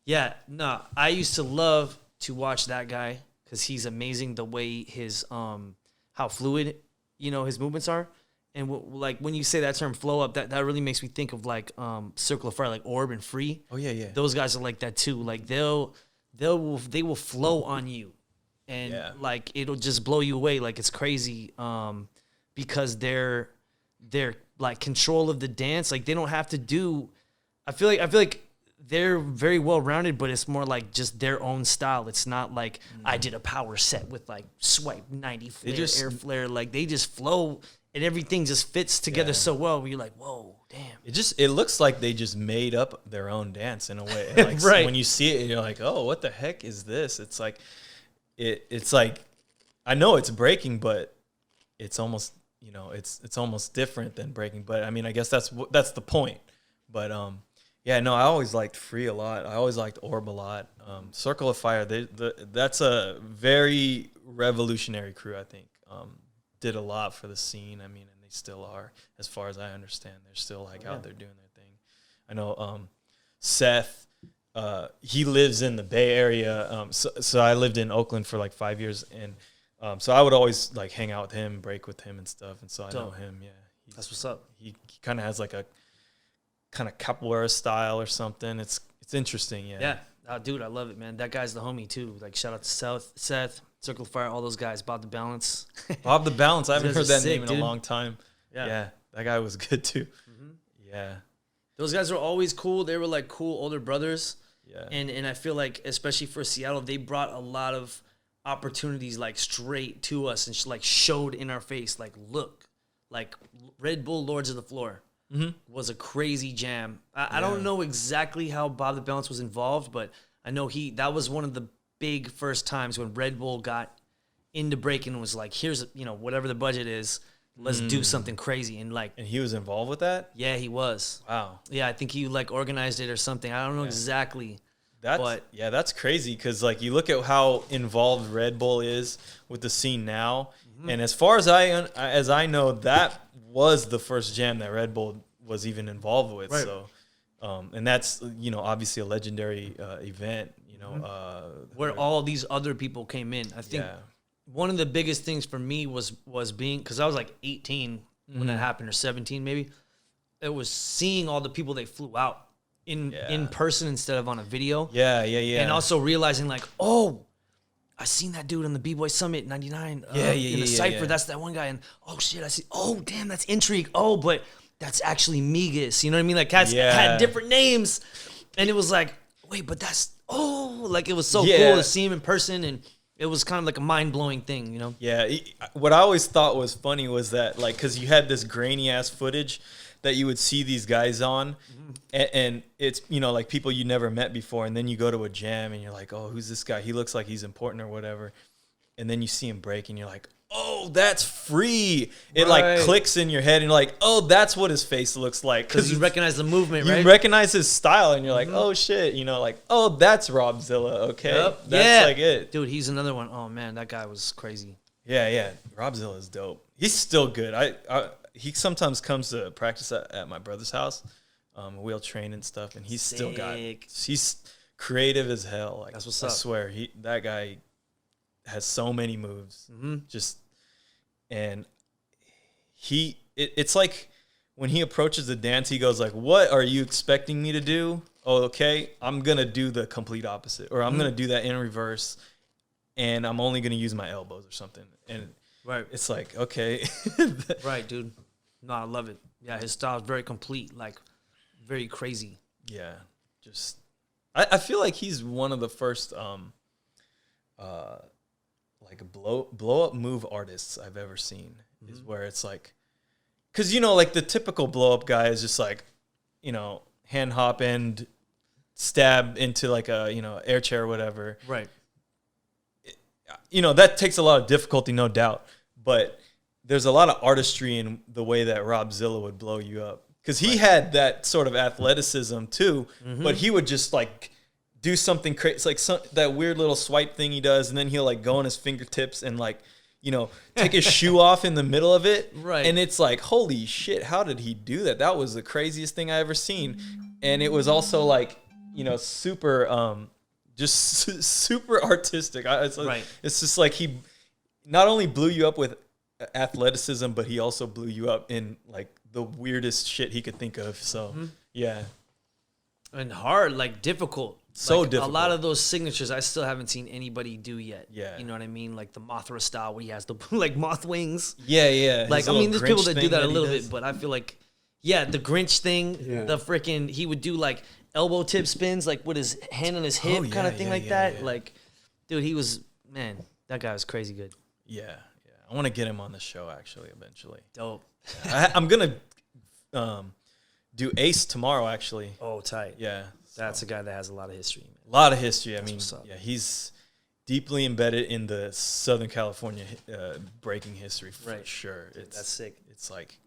[SPEAKER 2] Yeah. No, I used to love to watch that guy because he's amazing. The way his how fluid his movements are, and like when you say that term flow up, that really makes me think of like Circle of Fire, like Orb and Free.
[SPEAKER 1] Oh yeah.
[SPEAKER 2] Those guys are like that too. Like they will flow on you, and like it'll just blow you away. Like it's crazy. Because they're like control of the dance. Like they don't have to do. I feel like they're very well rounded, but it's more like just their own style. It's not like I did a power set with like swipe 90 flare, air flare. Like they just flow and everything just fits together so well. Where you're like, whoa, damn.
[SPEAKER 1] It looks like they just made up their own dance in a way. Like right. When you see it, you're like, oh, what the heck is this? It's like it's like, I know it's breaking, but it's almost. It's almost different than breaking, but I mean, I guess that's the point. But I always liked Free a lot. I always liked Orb a lot. Circle of Fire, that's a very revolutionary crew. I think did a lot for the scene. I mean, and they still are, as far as I understand. They're still like out there doing their thing. I know Seth. He lives in the Bay Area. So I lived in Oakland for like 5 years, and so I would always like hang out with him, break with him and stuff. And so I know him. Yeah.
[SPEAKER 2] That's what's up.
[SPEAKER 1] He kind of has like a kind of capoeira style or something. It's interesting. Yeah.
[SPEAKER 2] Yeah. Oh, dude, I love it, man. That guy's the homie too. Like shout out to Seth, Circle of Fire, all those guys. Bob the Balance.
[SPEAKER 1] Bob the Balance. I haven't heard that name in
[SPEAKER 2] dude.
[SPEAKER 1] a long time. Yeah. That guy was good too. Mm-hmm. Yeah.
[SPEAKER 2] Those guys were always cool. They were like cool older brothers.
[SPEAKER 1] Yeah.
[SPEAKER 2] And I feel like, especially for Seattle, they brought a lot of opportunities like straight to us and like showed in our face, like, look, like Red Bull Lords of the Floor was a crazy jam. I don't know exactly how Bob the Balance was involved, but I know that was one of the big first times when Red Bull got into Breakin' and was like, here's, whatever the budget is, let's do something crazy. And
[SPEAKER 1] he was involved with that?
[SPEAKER 2] Yeah, he was.
[SPEAKER 1] Wow.
[SPEAKER 2] Yeah, I think he like organized it or something. I don't know exactly.
[SPEAKER 1] That's crazy, because like you look at how involved Red Bull is with the scene now, and as far as I know, that was the first jam that Red Bull was even involved with. Right. So, and that's obviously a legendary event.
[SPEAKER 2] Where all these other people came in. I think one of the biggest things for me was being, because I was like 18 when that happened, or 17 maybe. It was seeing all the people they flew out in person instead of on a video.
[SPEAKER 1] Yeah.
[SPEAKER 2] And also realizing like, oh, I seen that dude on the B-Boy Summit 99 in the Cypher. That's that one guy. And oh shit, I see. Oh damn, that's Intrigue. Oh, but that's actually Migas. You know what I mean? Like cats had different names, and it was like, wait, but that's like it was so cool to see him in person, and it was kind of like a mind-blowing thing, you know?
[SPEAKER 1] Yeah. What I always thought was funny was that, like, because you had this grainy-ass footage that you would see these guys on, and it's, you know, like people you never met before, and then you go to a jam, and you're like, oh, who's this guy? He looks like he's important or whatever. And then you see him break, and you're like, oh, that's free. It like clicks in your head, and you're like, oh, that's what his face looks like.
[SPEAKER 2] Because you recognize the movement, right?
[SPEAKER 1] You recognize his style, and you're like, oh, shit. You know, like, oh, that's Robzilla, okay?
[SPEAKER 2] Yep.
[SPEAKER 1] That's like it.
[SPEAKER 2] Dude, he's another one. Oh, man, that guy was crazy.
[SPEAKER 1] Yeah. Robzilla is dope. He's still good. He sometimes comes to practice at my brother's house. We'll train and stuff, and he's still got. He's creative as hell. Like,
[SPEAKER 2] that's what's up.
[SPEAKER 1] I swear, that guy has so many moves. It's like when he approaches the dance, he goes like, "What are you expecting me to do? Oh, okay, I'm gonna do the complete opposite, or I'm gonna do that in reverse, and I'm only gonna use my elbows or something." And it's like, okay,
[SPEAKER 2] right, dude. No, I love it. Yeah, his style is very complete, like very crazy.
[SPEAKER 1] Yeah, just I feel like he's one of the first like blow up move artists I've ever seen. Is where it's like, because, you know, like the typical blow up guy is just like, you know, hand hop and stab into like a, you know, air chair or whatever.
[SPEAKER 2] Right.
[SPEAKER 1] You know, that takes a lot of difficulty, no doubt, but there's a lot of artistry in the way that Robzilla would blow you up, because he had that sort of athleticism too, but he would just like do something crazy. It's like that weird little swipe thing he does, and then he'll like go on his fingertips and like, you know, take his shoe off in the middle of it.
[SPEAKER 2] Right.
[SPEAKER 1] And it's like, holy shit, how did he do that? That was the craziest thing I ever seen. And it was also like, you know, super, just super artistic. It's just like he not only blew you up with athleticism, but he also blew you up in like the weirdest shit he could think of. So, yeah.
[SPEAKER 2] And hard, like difficult.
[SPEAKER 1] So
[SPEAKER 2] like,
[SPEAKER 1] difficult.
[SPEAKER 2] A lot of those signatures I still haven't seen anybody do yet.
[SPEAKER 1] Yeah.
[SPEAKER 2] You know what I mean? Like the Mothra style where he has the like moth wings.
[SPEAKER 1] Yeah.
[SPEAKER 2] Like, I mean, there's people that do that a little bit, but I feel like, yeah, the Grinch thing, the freaking, he would do like elbow tip spins, like with his hand on his hip kind of thing like that. Yeah. Like, dude, he was, man, that guy was crazy good.
[SPEAKER 1] Yeah. I want to get him on the show actually eventually.
[SPEAKER 2] Dope.
[SPEAKER 1] I'm going to do Ace tomorrow actually.
[SPEAKER 2] Oh, tight.
[SPEAKER 1] Yeah.
[SPEAKER 2] That's a guy that has a lot of history. Man.
[SPEAKER 1] A lot of history. I mean, yeah, he's deeply embedded in the Southern California breaking history for sure.
[SPEAKER 2] That's sick.
[SPEAKER 1] It's like,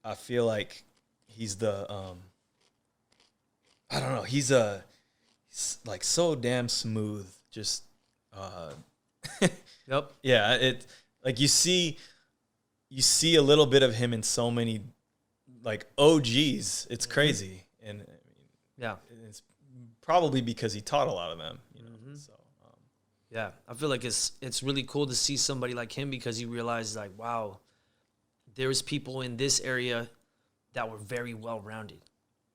[SPEAKER 1] I feel like he's the, I don't know, he's like so damn smooth. Just,
[SPEAKER 2] Yep.
[SPEAKER 1] Yeah, it like you see a little bit of him in so many like OGs. It's crazy. And
[SPEAKER 2] yeah,
[SPEAKER 1] it's probably because he taught a lot of them, you know. So,
[SPEAKER 2] yeah, I feel like it's really cool to see somebody like him, because you realize like, wow, there's people in this area that were very well rounded.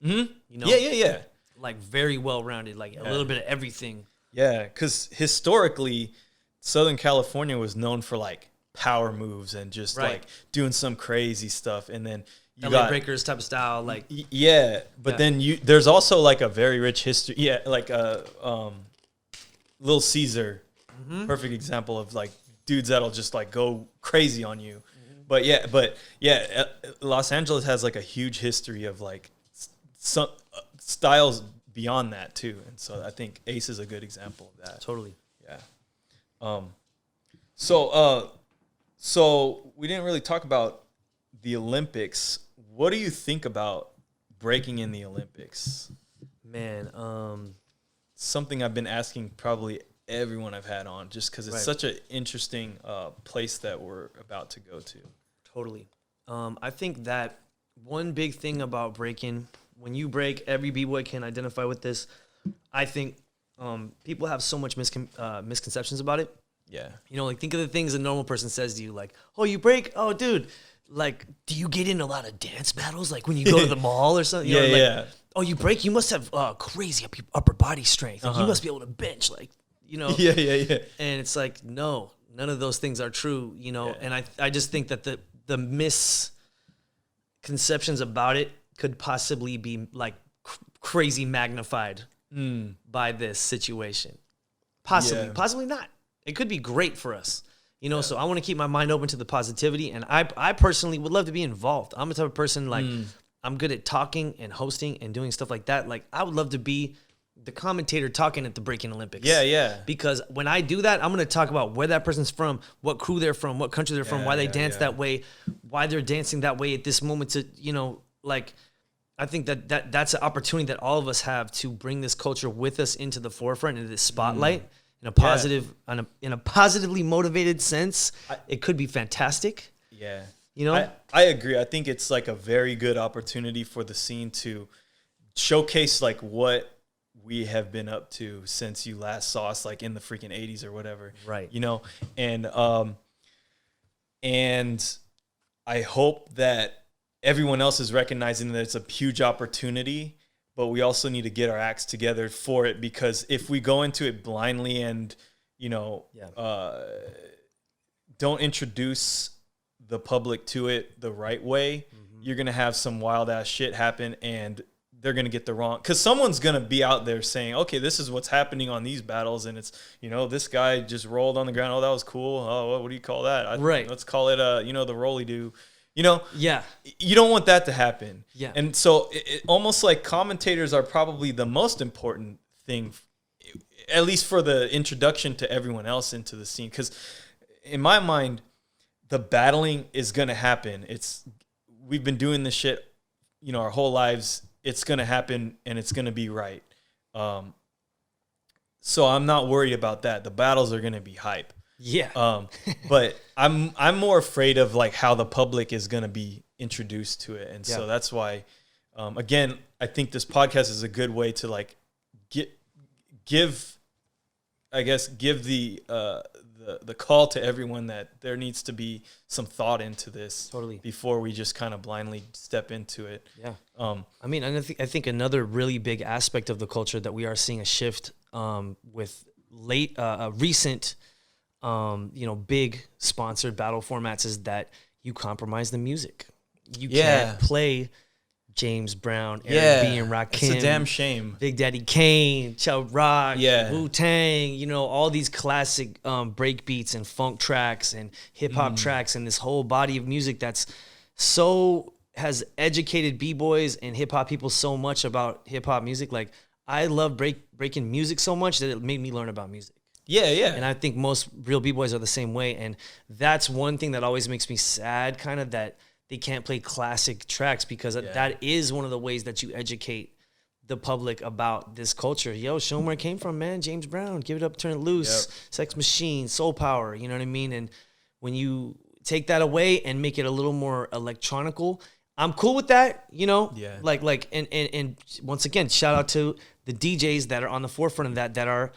[SPEAKER 2] You know,
[SPEAKER 1] yeah,
[SPEAKER 2] like very well rounded, like a little bit of everything.
[SPEAKER 1] Yeah, because historically, Southern California was known for like power moves and just like doing some crazy stuff, and then you
[SPEAKER 2] LA
[SPEAKER 1] got
[SPEAKER 2] Breakers type of style, like
[SPEAKER 1] then there's also like a very rich history. Like Little Caesar, perfect example of like dudes that'll just like go crazy on you. But Los Angeles has like a huge history of like some styles beyond that too, and so I think Ace is a good example of that.
[SPEAKER 2] Totally.
[SPEAKER 1] Yeah. So we didn't really talk about the Olympics. What do you think about breaking in the Olympics?
[SPEAKER 2] Man,
[SPEAKER 1] something I've been asking probably everyone I've had on, just because it's such an interesting place that we're about to go to.
[SPEAKER 2] Totally. I think that one big thing about breaking, when you break, every B-boy can identify with this. I think people have so much misconceptions about it.
[SPEAKER 1] Yeah.
[SPEAKER 2] You know, like think of the things a normal person says to you, like, oh, you break? Oh, dude. Like, do you get in a lot of dance battles? Like when you go to the mall or something? You know, like, oh, you break? You must have crazy upper body strength. Like, you must be able to bench, like, you know?
[SPEAKER 1] Yeah.
[SPEAKER 2] And it's like, no, none of those things are true, you know? And I just think that the misconceptions about it could possibly be like crazy magnified by this situation. Possibly not. it could be great for us. You know, so I want to keep my mind open to the positivity, and I personally would love to be involved. I'm the type of person, like, I'm good at talking and hosting and doing stuff like that. Like, I would love to be the commentator talking at the Breakin Olympics.
[SPEAKER 1] Yeah.
[SPEAKER 2] Because when I do that, I'm going to talk about where that person's from, what crew they're from, what country they're from, why they dance that way, why they're dancing that way at this moment to, you know, like, I think that's an opportunity that all of us have to bring this culture with us into the forefront, into this spotlight. In a positive, in a positively motivated sense, it could be fantastic.
[SPEAKER 1] Yeah,
[SPEAKER 2] you know,
[SPEAKER 1] I agree. I think it's like a very good opportunity for the scene to showcase like what we have been up to since you last saw us, like in the freaking 80s or whatever.
[SPEAKER 2] Right.
[SPEAKER 1] You know, and I hope that everyone else is recognizing that it's a huge opportunity. But we also need to get our acts together for it, because if we go into it blindly and, you know, don't introduce the public to it the right way, you're going to have some wild ass shit happen, and they're going to get the wrong, because someone's going to be out there saying, okay, this is what's happening on these battles. And it's, you know, this guy just rolled on the ground. Oh, that was cool. Oh, what do you call that?
[SPEAKER 2] Right.
[SPEAKER 1] Let's call it, you know, the rolly-do. You know, you don't want that to happen.
[SPEAKER 2] Yeah.
[SPEAKER 1] And so it almost like commentators are probably the most important thing, at least for the introduction to everyone else into the scene. Because in my mind, the battling is going to happen. We've been doing this shit, you know, our whole lives. It's going to happen, and it's going to be right. So I'm not worried about that. The battles are going to be hype.
[SPEAKER 2] Yeah.
[SPEAKER 1] But I'm more afraid of like how the public is going to be introduced to it. And so that's why, again, I think this podcast is a good way to like give the call to everyone that there needs to be some thought into this before we just kind of blindly step into it. Yeah.
[SPEAKER 2] I mean, and I think another really big aspect of the culture that we are seeing a shift, with recent, you know, big sponsored battle formats, is that you compromise the music. You can't play James Brown, Eric B. and Rakim.
[SPEAKER 1] It's a damn shame.
[SPEAKER 2] Big Daddy Kane, Chubb Rock,
[SPEAKER 1] Yeah.
[SPEAKER 2] Wu-Tang, you know, all these classic break beats and funk tracks and hip-hop tracks, and this whole body of music that's has educated B-boys and hip-hop people so much about hip-hop music. Like, I love breaking music so much that it made me learn about music.
[SPEAKER 1] Yeah.
[SPEAKER 2] And I think most real B-boys are the same way. And that's one thing that always makes me sad, kind of, that they can't play classic tracks, because that is one of the ways that you educate the public about this culture. Yo, show them where it came from, man. James Brown, Give It Up, Turn It Loose, Sex Machine, Soul Power, you know what I mean? And when you take that away and make it a little more electronical, I'm cool with that, you know?
[SPEAKER 1] Yeah.
[SPEAKER 2] Like, and once again, shout out to the DJs that are on the forefront of that are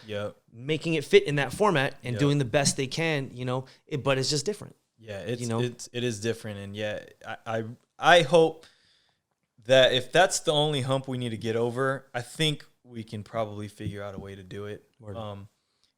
[SPEAKER 2] making it fit in that format and doing the best they can, you know, but it's just different.
[SPEAKER 1] Yeah, it is different. And I hope that if that's the only hump we need to get over, I think we can probably figure out a way to do it.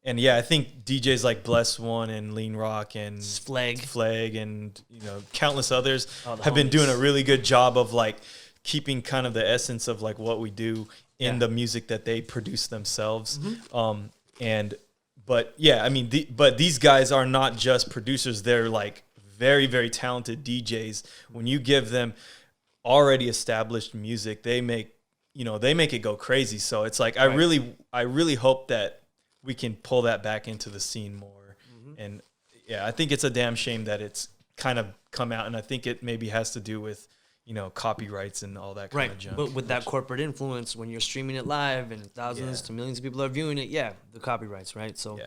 [SPEAKER 1] And I think DJs like Bless One and Lean Rock and Flag and, you know, countless others have been doing a really good job of like keeping kind of the essence of like what we do in the music that they produce themselves. But I mean, but these guys are not just producers. They're like very, very talented DJs. When you give them already established music, they make it go crazy. So it's like, I really hope that we can pull that back into the scene more. And I think it's a damn shame that it's kind of come out. And I think it maybe has to do with, you know, copyrights and all that kind of junk.
[SPEAKER 2] But with that corporate influence, when you're streaming it live and thousands to millions of people are viewing it, the copyrights, right? So,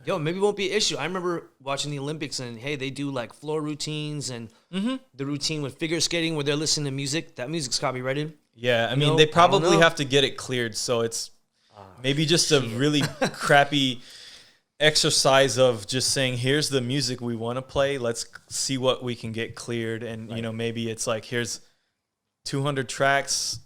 [SPEAKER 2] yo, maybe it won't be an issue. I remember watching the Olympics, and hey, they do like floor routines and the routine with figure skating where they're listening to music. That music's copyrighted.
[SPEAKER 1] Yeah, I mean, they probably have to get it cleared, so it's maybe just a really crappy exercise of just saying, here's the music we want to play, let's see what we can get cleared. And you know, maybe it's like, here's 200 tracks,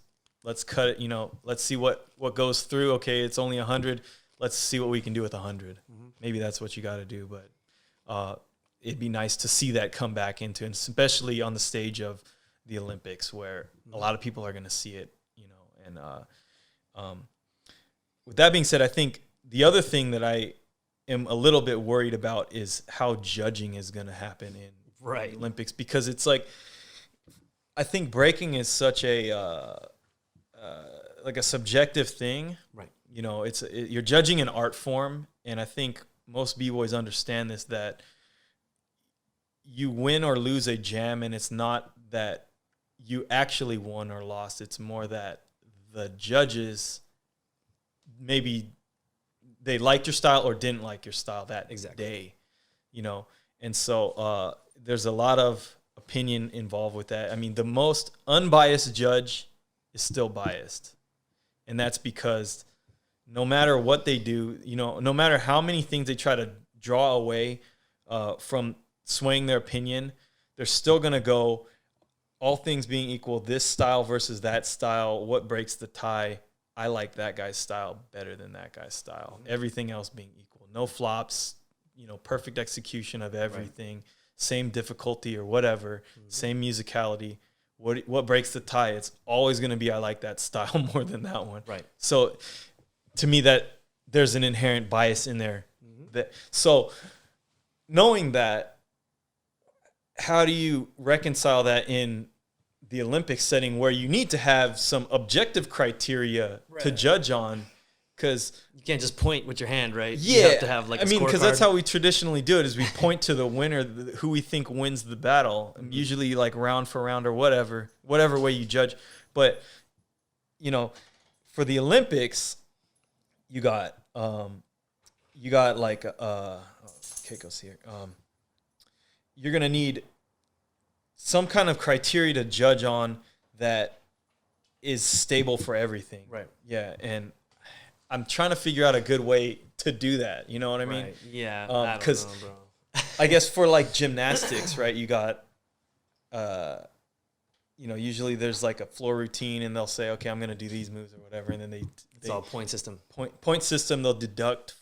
[SPEAKER 1] let's cut it, you know, let's see what goes through. Okay, it's only 100, let's see what we can do with 100. Maybe that's what you got to do. But it'd be nice to see that come back into, and especially on the stage of the Olympics, where a lot of people are going to see it, you know. And with that being said, I think the other thing that I am a little bit worried about is how judging is going to happen in the Olympics, because it's like, I think breaking is such a like a subjective thing,
[SPEAKER 2] right?
[SPEAKER 1] You know, you're judging an art form, and I think most b-boys understand this, that you win or lose a jam, and it's not that you actually won or lost. It's more that the judges, maybe they liked your style or didn't like your style that day, you know? And so there's a lot of opinion involved with that. I mean, the most unbiased judge is still biased. And that's because no matter what they do, you know, no matter how many things they try to draw away from swaying their opinion, they're still going to go, all things being equal, this style versus that style, what breaks the tie? I like that guy's style better than that guy's style. Mm-hmm. Everything else being equal. No flops, you know, perfect execution of everything, right. Same difficulty or whatever, mm-hmm. Same musicality. What breaks the tie? It's always going to be, I like that style more than that one.
[SPEAKER 2] Right.
[SPEAKER 1] So to me, that there's an inherent bias in there. Mm-hmm. So knowing that, how do you reconcile that in the Olympic setting where you need to have some objective criteria to judge on? Because
[SPEAKER 2] you can't just point with your hand, right?
[SPEAKER 1] Yeah,
[SPEAKER 2] you have to have like a
[SPEAKER 1] because that's how we traditionally do it, is we point to the winner, who we think wins the battle, mm-hmm. Usually like round for round or whatever way you judge. But you know, for the Olympics, you got like Keiko's here. You're gonna need some kind of criteria to judge on that is stable for everything.
[SPEAKER 2] Right.
[SPEAKER 1] Yeah, and I'm trying to figure out a good way to do that. You know what I mean?
[SPEAKER 2] Right. Yeah.
[SPEAKER 1] Because I guess for like gymnastics, right? You got, you know, usually there's like a floor routine, and they'll say, okay, I'm going to do these moves or whatever, and then
[SPEAKER 2] it's all point system.
[SPEAKER 1] Point system. They'll deduct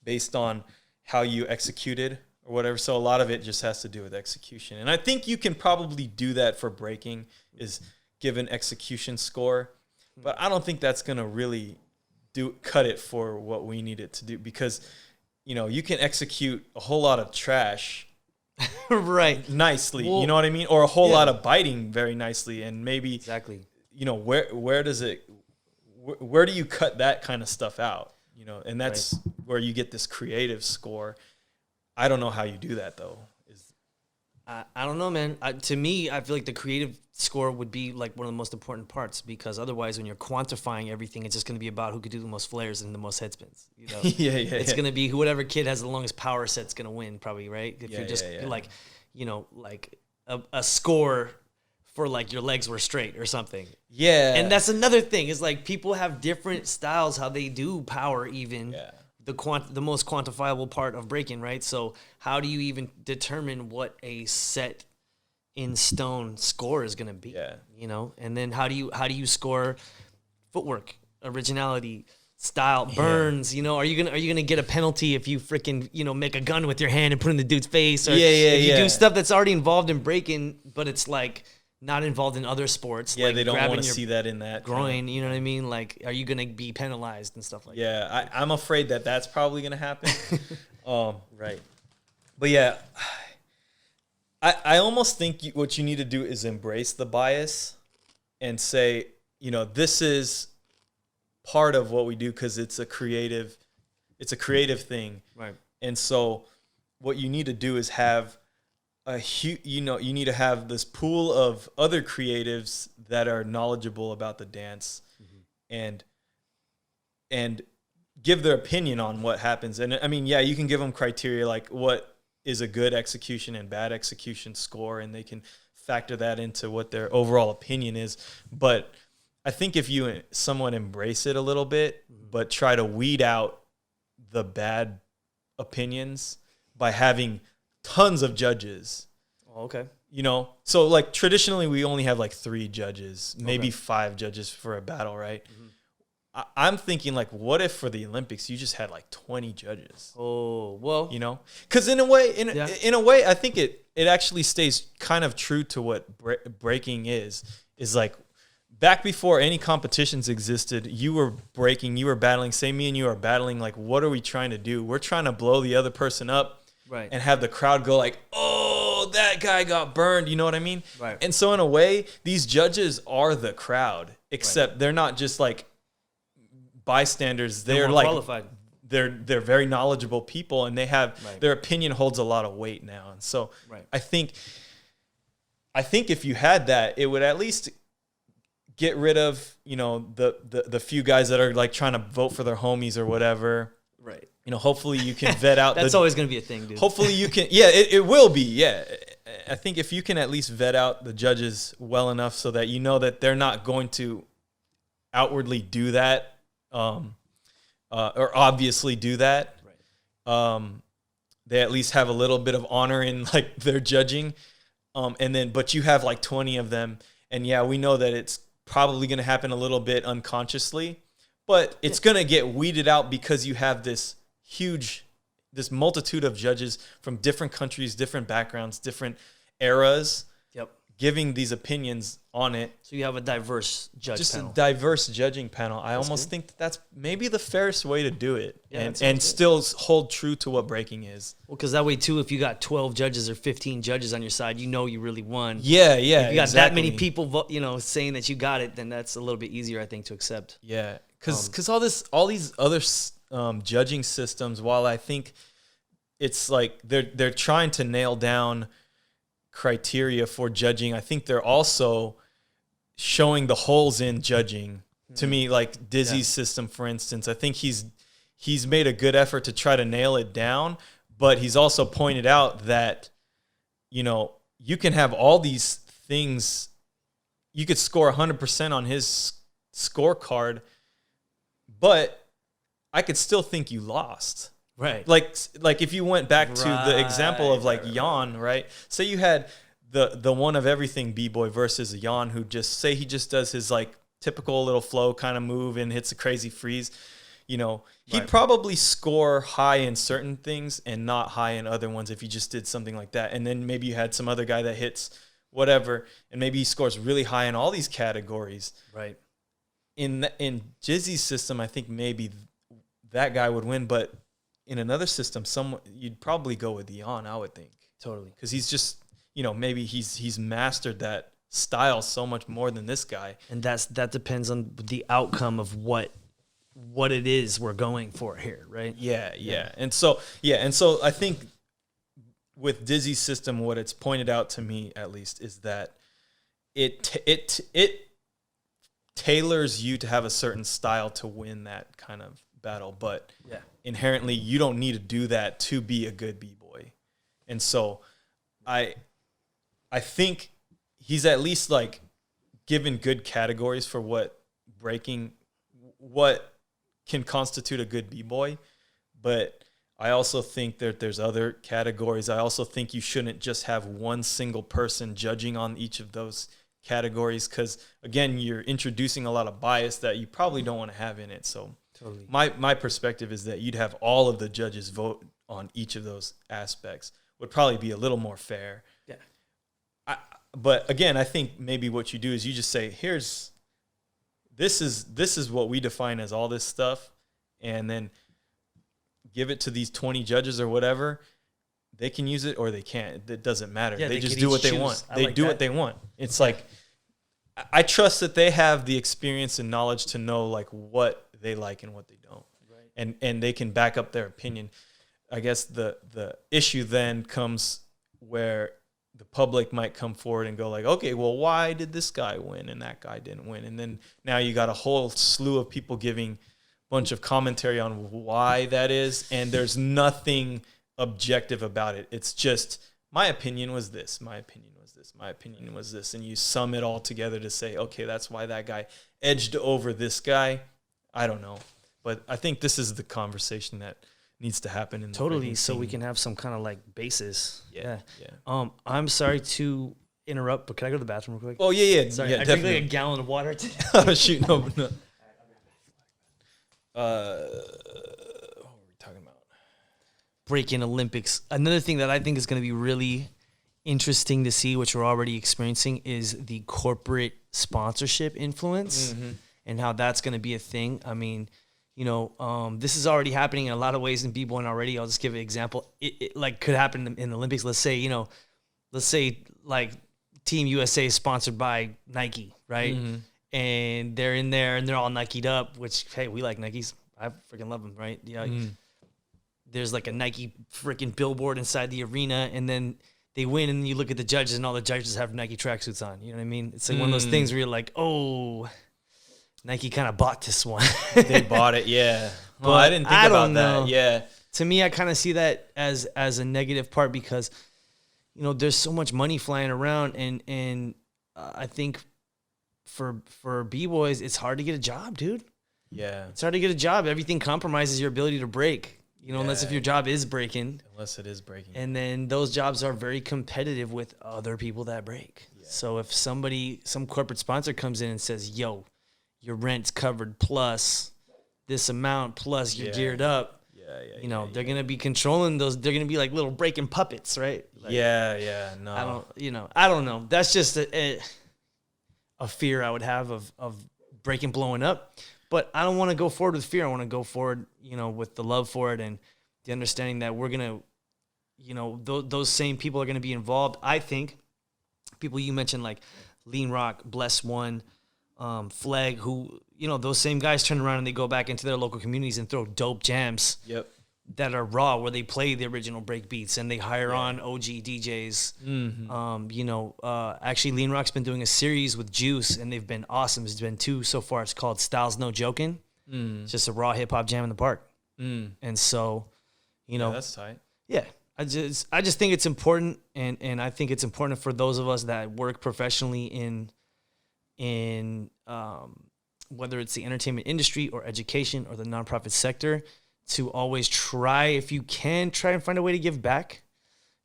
[SPEAKER 1] based on how you executed or whatever. So a lot of it just has to do with execution, and I think you can probably do that for breaking, is give an execution score, but I don't think that's going to really cut it for what we need it to do, because you know, you can execute a whole lot of trash
[SPEAKER 2] right
[SPEAKER 1] nicely, well, you know what I mean, or a whole lot of biting very nicely, and maybe
[SPEAKER 2] exactly,
[SPEAKER 1] you know, where do you cut that kind of stuff out, you know? And that's where you get this creative score. I don't know how you do that though.
[SPEAKER 2] I don't know, man. To me, I feel like the creative score would be like one of the most important parts, because otherwise, when you're quantifying everything, it's just going to be about who could do the most flares and the most head spins. You know? It's going to be whatever kid has the longest power set's going to win, probably, right? If you're just like, you know, like a score for like your legs were straight or something.
[SPEAKER 1] Yeah.
[SPEAKER 2] And that's another thing, is like people have different styles how they do power even.
[SPEAKER 1] Yeah.
[SPEAKER 2] The most quantifiable part of breaking, right? So how do you even determine what a set in stone score is going to be?
[SPEAKER 1] Yeah.
[SPEAKER 2] You know, and then how do you score footwork, originality, style, burns? You know, are you gonna get a penalty if you freaking, you know, make a gun with your hand and put it in the dude's face? Or if you do stuff that's already involved in breaking, but it's like not involved in other sports.
[SPEAKER 1] Yeah,
[SPEAKER 2] like
[SPEAKER 1] they don't want to see that in that
[SPEAKER 2] groin. You know what I mean? Like, are you gonna be penalized and stuff like that?
[SPEAKER 1] Yeah, I'm afraid that's probably gonna happen.
[SPEAKER 2] Right.
[SPEAKER 1] But yeah, I almost think what you need to do is embrace the bias and say, you know, this is part of what we do because it's a creative thing.
[SPEAKER 2] Right.
[SPEAKER 1] And so what you need to do is have you need to have this pool of other creatives that are knowledgeable about the dance, mm-hmm. and give their opinion on what happens. And I mean, yeah, you can give them criteria like what is a good execution and bad execution score, and they can factor that into what their overall opinion is. But I think if you somewhat embrace it a little bit, mm-hmm. but try to weed out the bad opinions by having tons of judges.
[SPEAKER 2] Oh, okay.
[SPEAKER 1] You know, so like traditionally we only have like 3 judges, maybe 5 judges for a battle, right? Mm-hmm. I'm thinking like, what if for the Olympics you just had like 20 judges?
[SPEAKER 2] Oh, well,
[SPEAKER 1] you know, because in a way, I think it actually stays kind of true to what breaking is like back before any competitions existed, you were battling. Say me and you are battling. Like, what are we trying to do? We're trying to blow the other person up,
[SPEAKER 2] right,
[SPEAKER 1] and have the crowd go like, "Oh, that guy got burned." You know what I mean?
[SPEAKER 2] Right.
[SPEAKER 1] And so in a way, these judges are the crowd, except they're not just like bystanders. They're like
[SPEAKER 2] qualified.
[SPEAKER 1] They're very knowledgeable people, and they have their opinion holds a lot of weight now. And so I think if you had that, it would at least get rid of, you know, the few guys that are like trying to vote for their homies or whatever.
[SPEAKER 2] Right.
[SPEAKER 1] You know, hopefully you can vet out.
[SPEAKER 2] That's always going to be a thing, dude.
[SPEAKER 1] Hopefully you can. Yeah, it will be. Yeah. I think if you can at least vet out the judges well enough so that you know that they're not going to outwardly do that, or obviously do that. Right. They at least have a little bit of honor in like their judging. But you have like 20 of them. And yeah, we know that it's probably going to happen a little bit unconsciously, but it's going to get weeded out because you have this multitude of judges from different countries, different backgrounds, different eras, giving these opinions on it.
[SPEAKER 2] So you have a diverse judge panel.
[SPEAKER 1] A diverse judging panel. I almost think that's maybe the fairest way to do it, and still hold true to what breaking is.
[SPEAKER 2] Well, because that way too, if you got 12 judges or 15 judges on your side, you know you really won.
[SPEAKER 1] Yeah.
[SPEAKER 2] If you got that many people, saying that you got it, then that's a little bit easier, I think, to accept.
[SPEAKER 1] Yeah, because all these other judging systems, while I think it's like they're trying to nail down criteria for judging, I think they're also showing the holes in judging. To me, like Dizzy's system, for instance, I think he's made a good effort to try to nail it down, but he's also pointed out that, you know, you can have all these things. You could score 100% on his scorecard, but I could still think you lost.
[SPEAKER 2] Right.
[SPEAKER 1] Like if you went back to the example of like Jan, right? Say you had the one of everything B-boy versus Jan, who he just does his like typical little flow kind of move and hits a crazy freeze. You know, he'd probably score high in certain things and not high in other ones if you just did something like that. And then maybe you had some other guy that hits whatever, and maybe he scores really high in all these categories.
[SPEAKER 2] Right.
[SPEAKER 1] In Jizzy's system, I think maybe that guy would win, but in another system, you'd probably go with Jan, I would think.
[SPEAKER 2] Totally.
[SPEAKER 1] Because he's just, you know, maybe he's mastered that style so much more than this guy.
[SPEAKER 2] And that depends on the outcome of what it is we're going for here, right?
[SPEAKER 1] Yeah. And so I think with Dizzy's system, what it's pointed out to me, at least, is that it tailors you to have a certain style to win that kind of battle, but inherently you don't need to do that to be a good b-boy. And so I think he's at least like given good categories for what can constitute a good b-boy, but I also think that there's other categories. I also think you shouldn't just have one single person judging on each of those categories, because again, you're introducing a lot of bias that you probably don't want to have in it. So
[SPEAKER 2] totally.
[SPEAKER 1] My perspective is that you'd have all of the judges vote on each of those aspects. Would probably be a little more fair.
[SPEAKER 2] Yeah.
[SPEAKER 1] But again, I think maybe what you do is you just say, this is what we define as all this stuff, and then give it to these 20 judges or whatever. They can use it or they can't. It doesn't matter.
[SPEAKER 2] Yeah,
[SPEAKER 1] they just do what they want. They
[SPEAKER 2] like
[SPEAKER 1] do
[SPEAKER 2] that.
[SPEAKER 1] what they want. It's like, I trust that they have the experience and knowledge to know like what they like and what they don't. Right. And they can back up their opinion. I guess the issue then comes where the public might come forward and go like, okay, well, why did this guy win and that guy didn't win? And then now you got a whole slew of people giving bunch of commentary on why that is, and there's nothing objective about it. It's just, my opinion was this, my opinion was this, my opinion was this, and you sum it all together to say, okay, that's why that guy edged over this guy. I don't know, but I think this is the conversation that needs to happen in the
[SPEAKER 2] totally, so we can have some kind of like basis.
[SPEAKER 1] Yeah.
[SPEAKER 2] I'm sorry to interrupt, but can I go to the bathroom real quick?
[SPEAKER 1] Oh yeah.
[SPEAKER 2] Sorry,
[SPEAKER 1] yeah,
[SPEAKER 2] I drank like a gallon of water today.
[SPEAKER 1] Oh shoot, no. What were we talking about?
[SPEAKER 2] Breakin Olympics. Another thing that I think is going to be really interesting to see, which we're already experiencing, is the corporate sponsorship influence and how that's going to be a thing. I mean, you know, this is already happening in a lot of ways in b-boying already. I'll just give an example. It like could happen in the Olympics. Let's say like Team USA is sponsored by Nike, right? And they're in there and they're all Nike'd up, which, hey, we like Nikes. I freaking love them, right? Yeah. There's like a Nike freaking billboard inside the arena, and then they win, and you look at the judges, and all the judges have Nike tracksuits on. You know what I mean? It's like one of those things where you're like, oh, Nike kind of bought this one.
[SPEAKER 1] They bought it, yeah. But I didn't think about that. Yeah.
[SPEAKER 2] To me, I kind of see that as a negative part because, you know, there's so much money flying around, and I think for b-boys, it's hard to get a job, dude.
[SPEAKER 1] Yeah.
[SPEAKER 2] It's hard to get a job. Everything compromises your ability to break, you know, unless if your job is breaking.
[SPEAKER 1] Unless it is breaking.
[SPEAKER 2] And then those jobs are very competitive with other people that break. Yeah. So if some corporate sponsor comes in and says, yo, your rent's covered plus this amount plus you're geared up, you know, they're going to be controlling those. They're going to be like little breaking puppets, right? Like,
[SPEAKER 1] no.
[SPEAKER 2] I don't know. That's just a fear I would have of breaking, blowing up. But I don't want to go forward with fear. I want to go forward, you know, with the love for it and the understanding that we're going to, you know, those same people are going to be involved. I think people you mentioned like Lean Rock, Bless One, Flag, who, you know, those same guys turn around and they go back into their local communities and throw dope jams.
[SPEAKER 1] Yep.
[SPEAKER 2] That are raw, where they play the original break beats and they hire on OG DJs. You know, actually Lean Rock's been doing a series with Juice and they've been awesome. It's been 2 so far. It's called Styles No Joking. It's just a raw hip hop jam in the park. And so, you know,
[SPEAKER 1] that's tight.
[SPEAKER 2] Yeah. I just think it's important, and I think it's important for those of us that work professionally in whether it's the entertainment industry or education or the nonprofit sector, to always try, if you can, try and find a way to give back,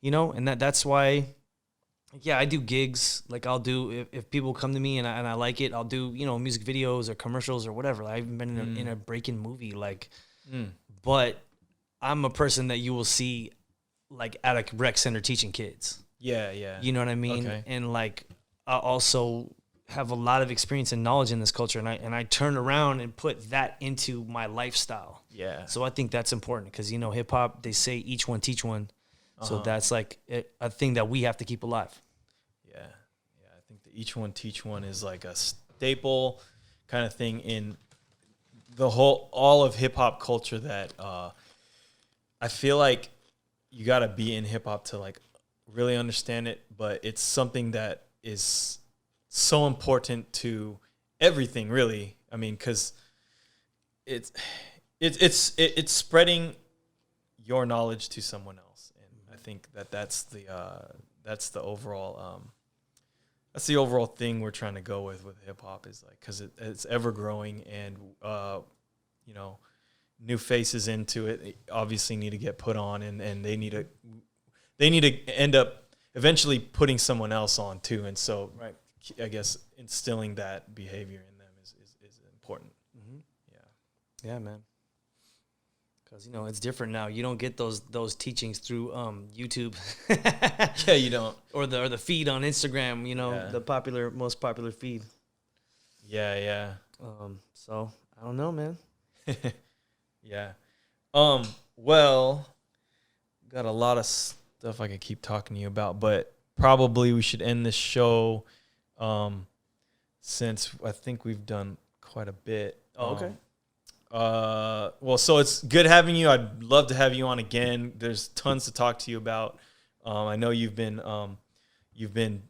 [SPEAKER 2] you know, and that's why, yeah, I do gigs. Like I'll do, if people come to me and I like it, I'll do, you know, music videos or commercials or whatever. I've even been in a Breakin movie, like, but I'm a person that you will see like at a rec center teaching kids.
[SPEAKER 1] Yeah, yeah.
[SPEAKER 2] You know what I mean? Okay. And like, I also have a lot of experience and knowledge in this culture, and I turn around and put that into my lifestyle. Yeah. So I think that's important because, you know, hip hop, they say each one teach one. So that's like a thing that we have to keep alive.
[SPEAKER 1] Yeah. Yeah. I think the each one teach one is like a staple kind of thing in the all of hip hop culture that I feel like you got to be in hip hop to like really understand it, but it's something that is so important to everything, really. I mean, because it's spreading your knowledge to someone else, and I think that's the overall thing we're trying to go with hip hop, is like, because it's ever growing, and you know, new faces into it obviously need to get put on, and they need to end up eventually putting someone else on too, and so right. I guess instilling that behavior in them is important.
[SPEAKER 2] Yeah, man. Because, you know, it's different now. You don't get those teachings through YouTube.
[SPEAKER 1] Yeah, you don't.
[SPEAKER 2] Or the feed on Instagram. You know, the most popular feed.
[SPEAKER 1] Yeah, yeah.
[SPEAKER 2] So I don't know, man.
[SPEAKER 1] Yeah. Well, got a lot of stuff I could keep talking to you about, but probably we should end this show. Since I think we've done quite a bit.
[SPEAKER 2] Oh, okay.
[SPEAKER 1] Well, so it's good having you. I'd love to have you on again. There's tons to talk to you about. I know you've been doing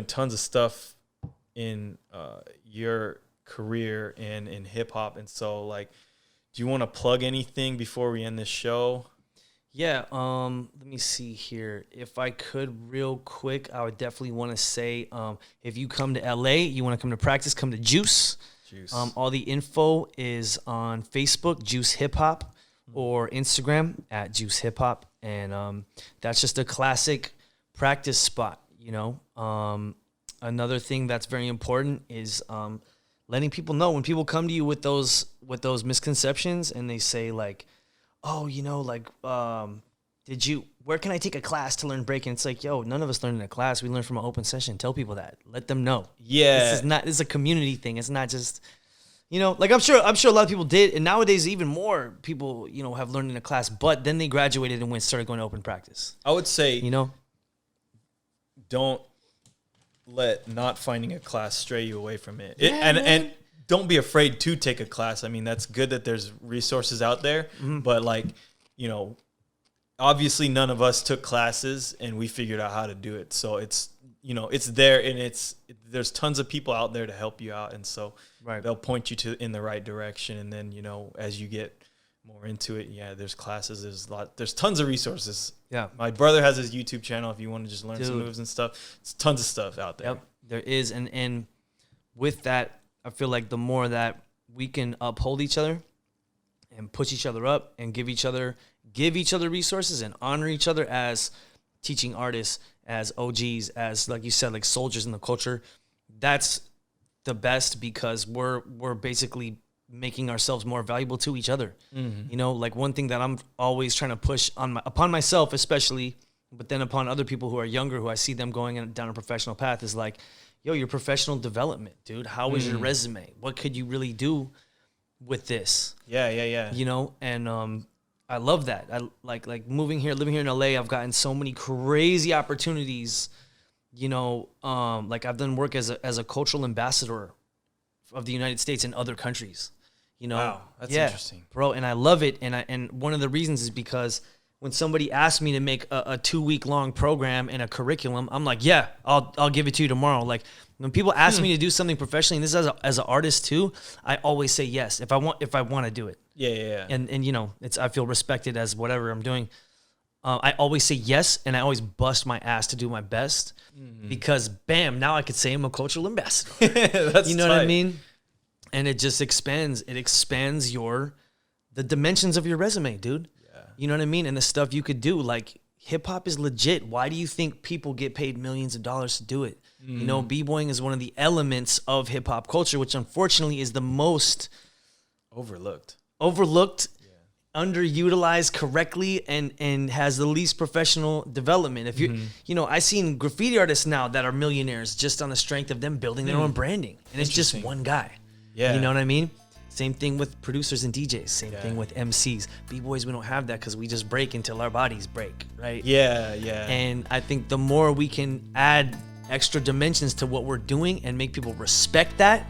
[SPEAKER 1] tons of stuff in your career and in hip hop, and so like, do you want to plug anything before we end this show?
[SPEAKER 2] Yeah, let me see here. If I could real quick, I would definitely want to say, if you come to LA, you want to come to practice, come to Juice. All the info is on Facebook, Juice Hip Hop, or Instagram at Juice Hip Hop. And that's just a classic practice spot, you know. Another thing that's very important is letting people know when people come to you with those misconceptions and they say like, oh, you know, like, where can I take a class to learn breaking? It's like, yo, none of us learn in a class. We learn from an open session. Tell people that. Let them know.
[SPEAKER 1] Yeah.
[SPEAKER 2] This is a community thing. It's not just, like I'm sure a lot of people did. And nowadays, even more people, have learned in a class, but then they graduated and started going to open practice.
[SPEAKER 1] I would say, don't let not finding a class stray you away from it. And don't be afraid to take a class. I mean, that's good that there's resources out there, but obviously none of us took classes and we figured out how to do it. So it's, it's there, and there's tons of people out there to help you out. And so they'll point you in the right direction. And then, as you get more into it, there's classes, there's tons of resources.
[SPEAKER 2] Yeah.
[SPEAKER 1] My brother has his YouTube channel. If you want to just learn some moves and stuff, it's tons of stuff out there.
[SPEAKER 2] Yep, there is. And with that, I feel like the more that we can uphold each other and push each other up and give each other resources and honor each other as teaching artists, as OGs, as, like you said, like soldiers in the culture, that's the best, because we're basically making ourselves more valuable to each other. Like one thing that I'm always trying to push upon myself, especially, but then upon other people who are younger, who I see them going down a professional path, is like, yo, your professional development, dude. How is your resume? What could you really do with this?
[SPEAKER 1] Yeah.
[SPEAKER 2] And I love that. I like living here in LA. I've gotten so many crazy opportunities. Like I've done work as a cultural ambassador of the United States in other countries.
[SPEAKER 1] Wow, that's interesting,
[SPEAKER 2] bro. And I love it. And one of the reasons is because when somebody asks me to make a 2-week long program and a curriculum, I'm like, yeah, I'll give it to you tomorrow. Like when people ask me to do something professionally, and this is as an artist too, I always say yes if I want to do it.
[SPEAKER 1] Yeah.
[SPEAKER 2] And I feel respected as whatever I'm doing. I always say yes, and I always bust my ass to do my best, because bam, now I could say I'm a cultural ambassador.
[SPEAKER 1] That's
[SPEAKER 2] you know
[SPEAKER 1] tight.
[SPEAKER 2] what I mean? And it just expands. It expands the dimensions of your resume, dude. Yeah. You know what I mean? And the stuff you could do. Like hip hop is legit. Why do you think people get paid millions of dollars to do it? B-boying is one of the elements of hip hop culture, which unfortunately is the most
[SPEAKER 1] overlooked,
[SPEAKER 2] underutilized correctly, and has the least professional development. If you I seen graffiti artists now that are millionaires just on the strength of them building their own branding, and it's just one guy.
[SPEAKER 1] Yeah,
[SPEAKER 2] you know what I mean? Same thing with producers and DJs. Same thing with MCs. B-boys, we don't have that because we just break until our bodies break, right?
[SPEAKER 1] Yeah.
[SPEAKER 2] And I think the more we can add extra dimensions to what we're doing and make people respect that,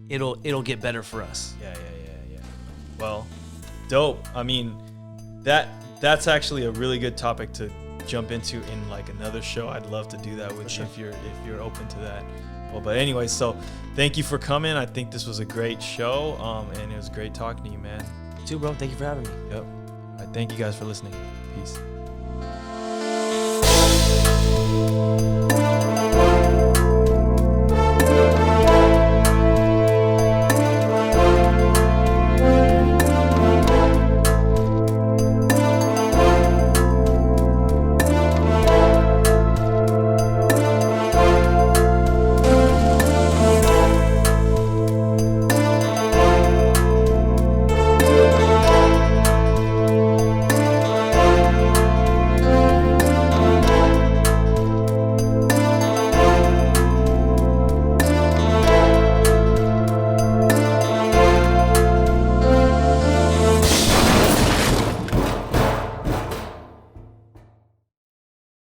[SPEAKER 2] it'll get better for us.
[SPEAKER 1] Yeah. Well, dope. I mean, that's actually a really good topic to jump into in like another show. I'd love to do that with you if you're open to that. Well, but anyway, so thank you for coming. I think this was a great show, and it was great talking to you, man.
[SPEAKER 2] You too, bro. Thank you for having me.
[SPEAKER 1] Yep. All right, thank you guys for listening. Peace.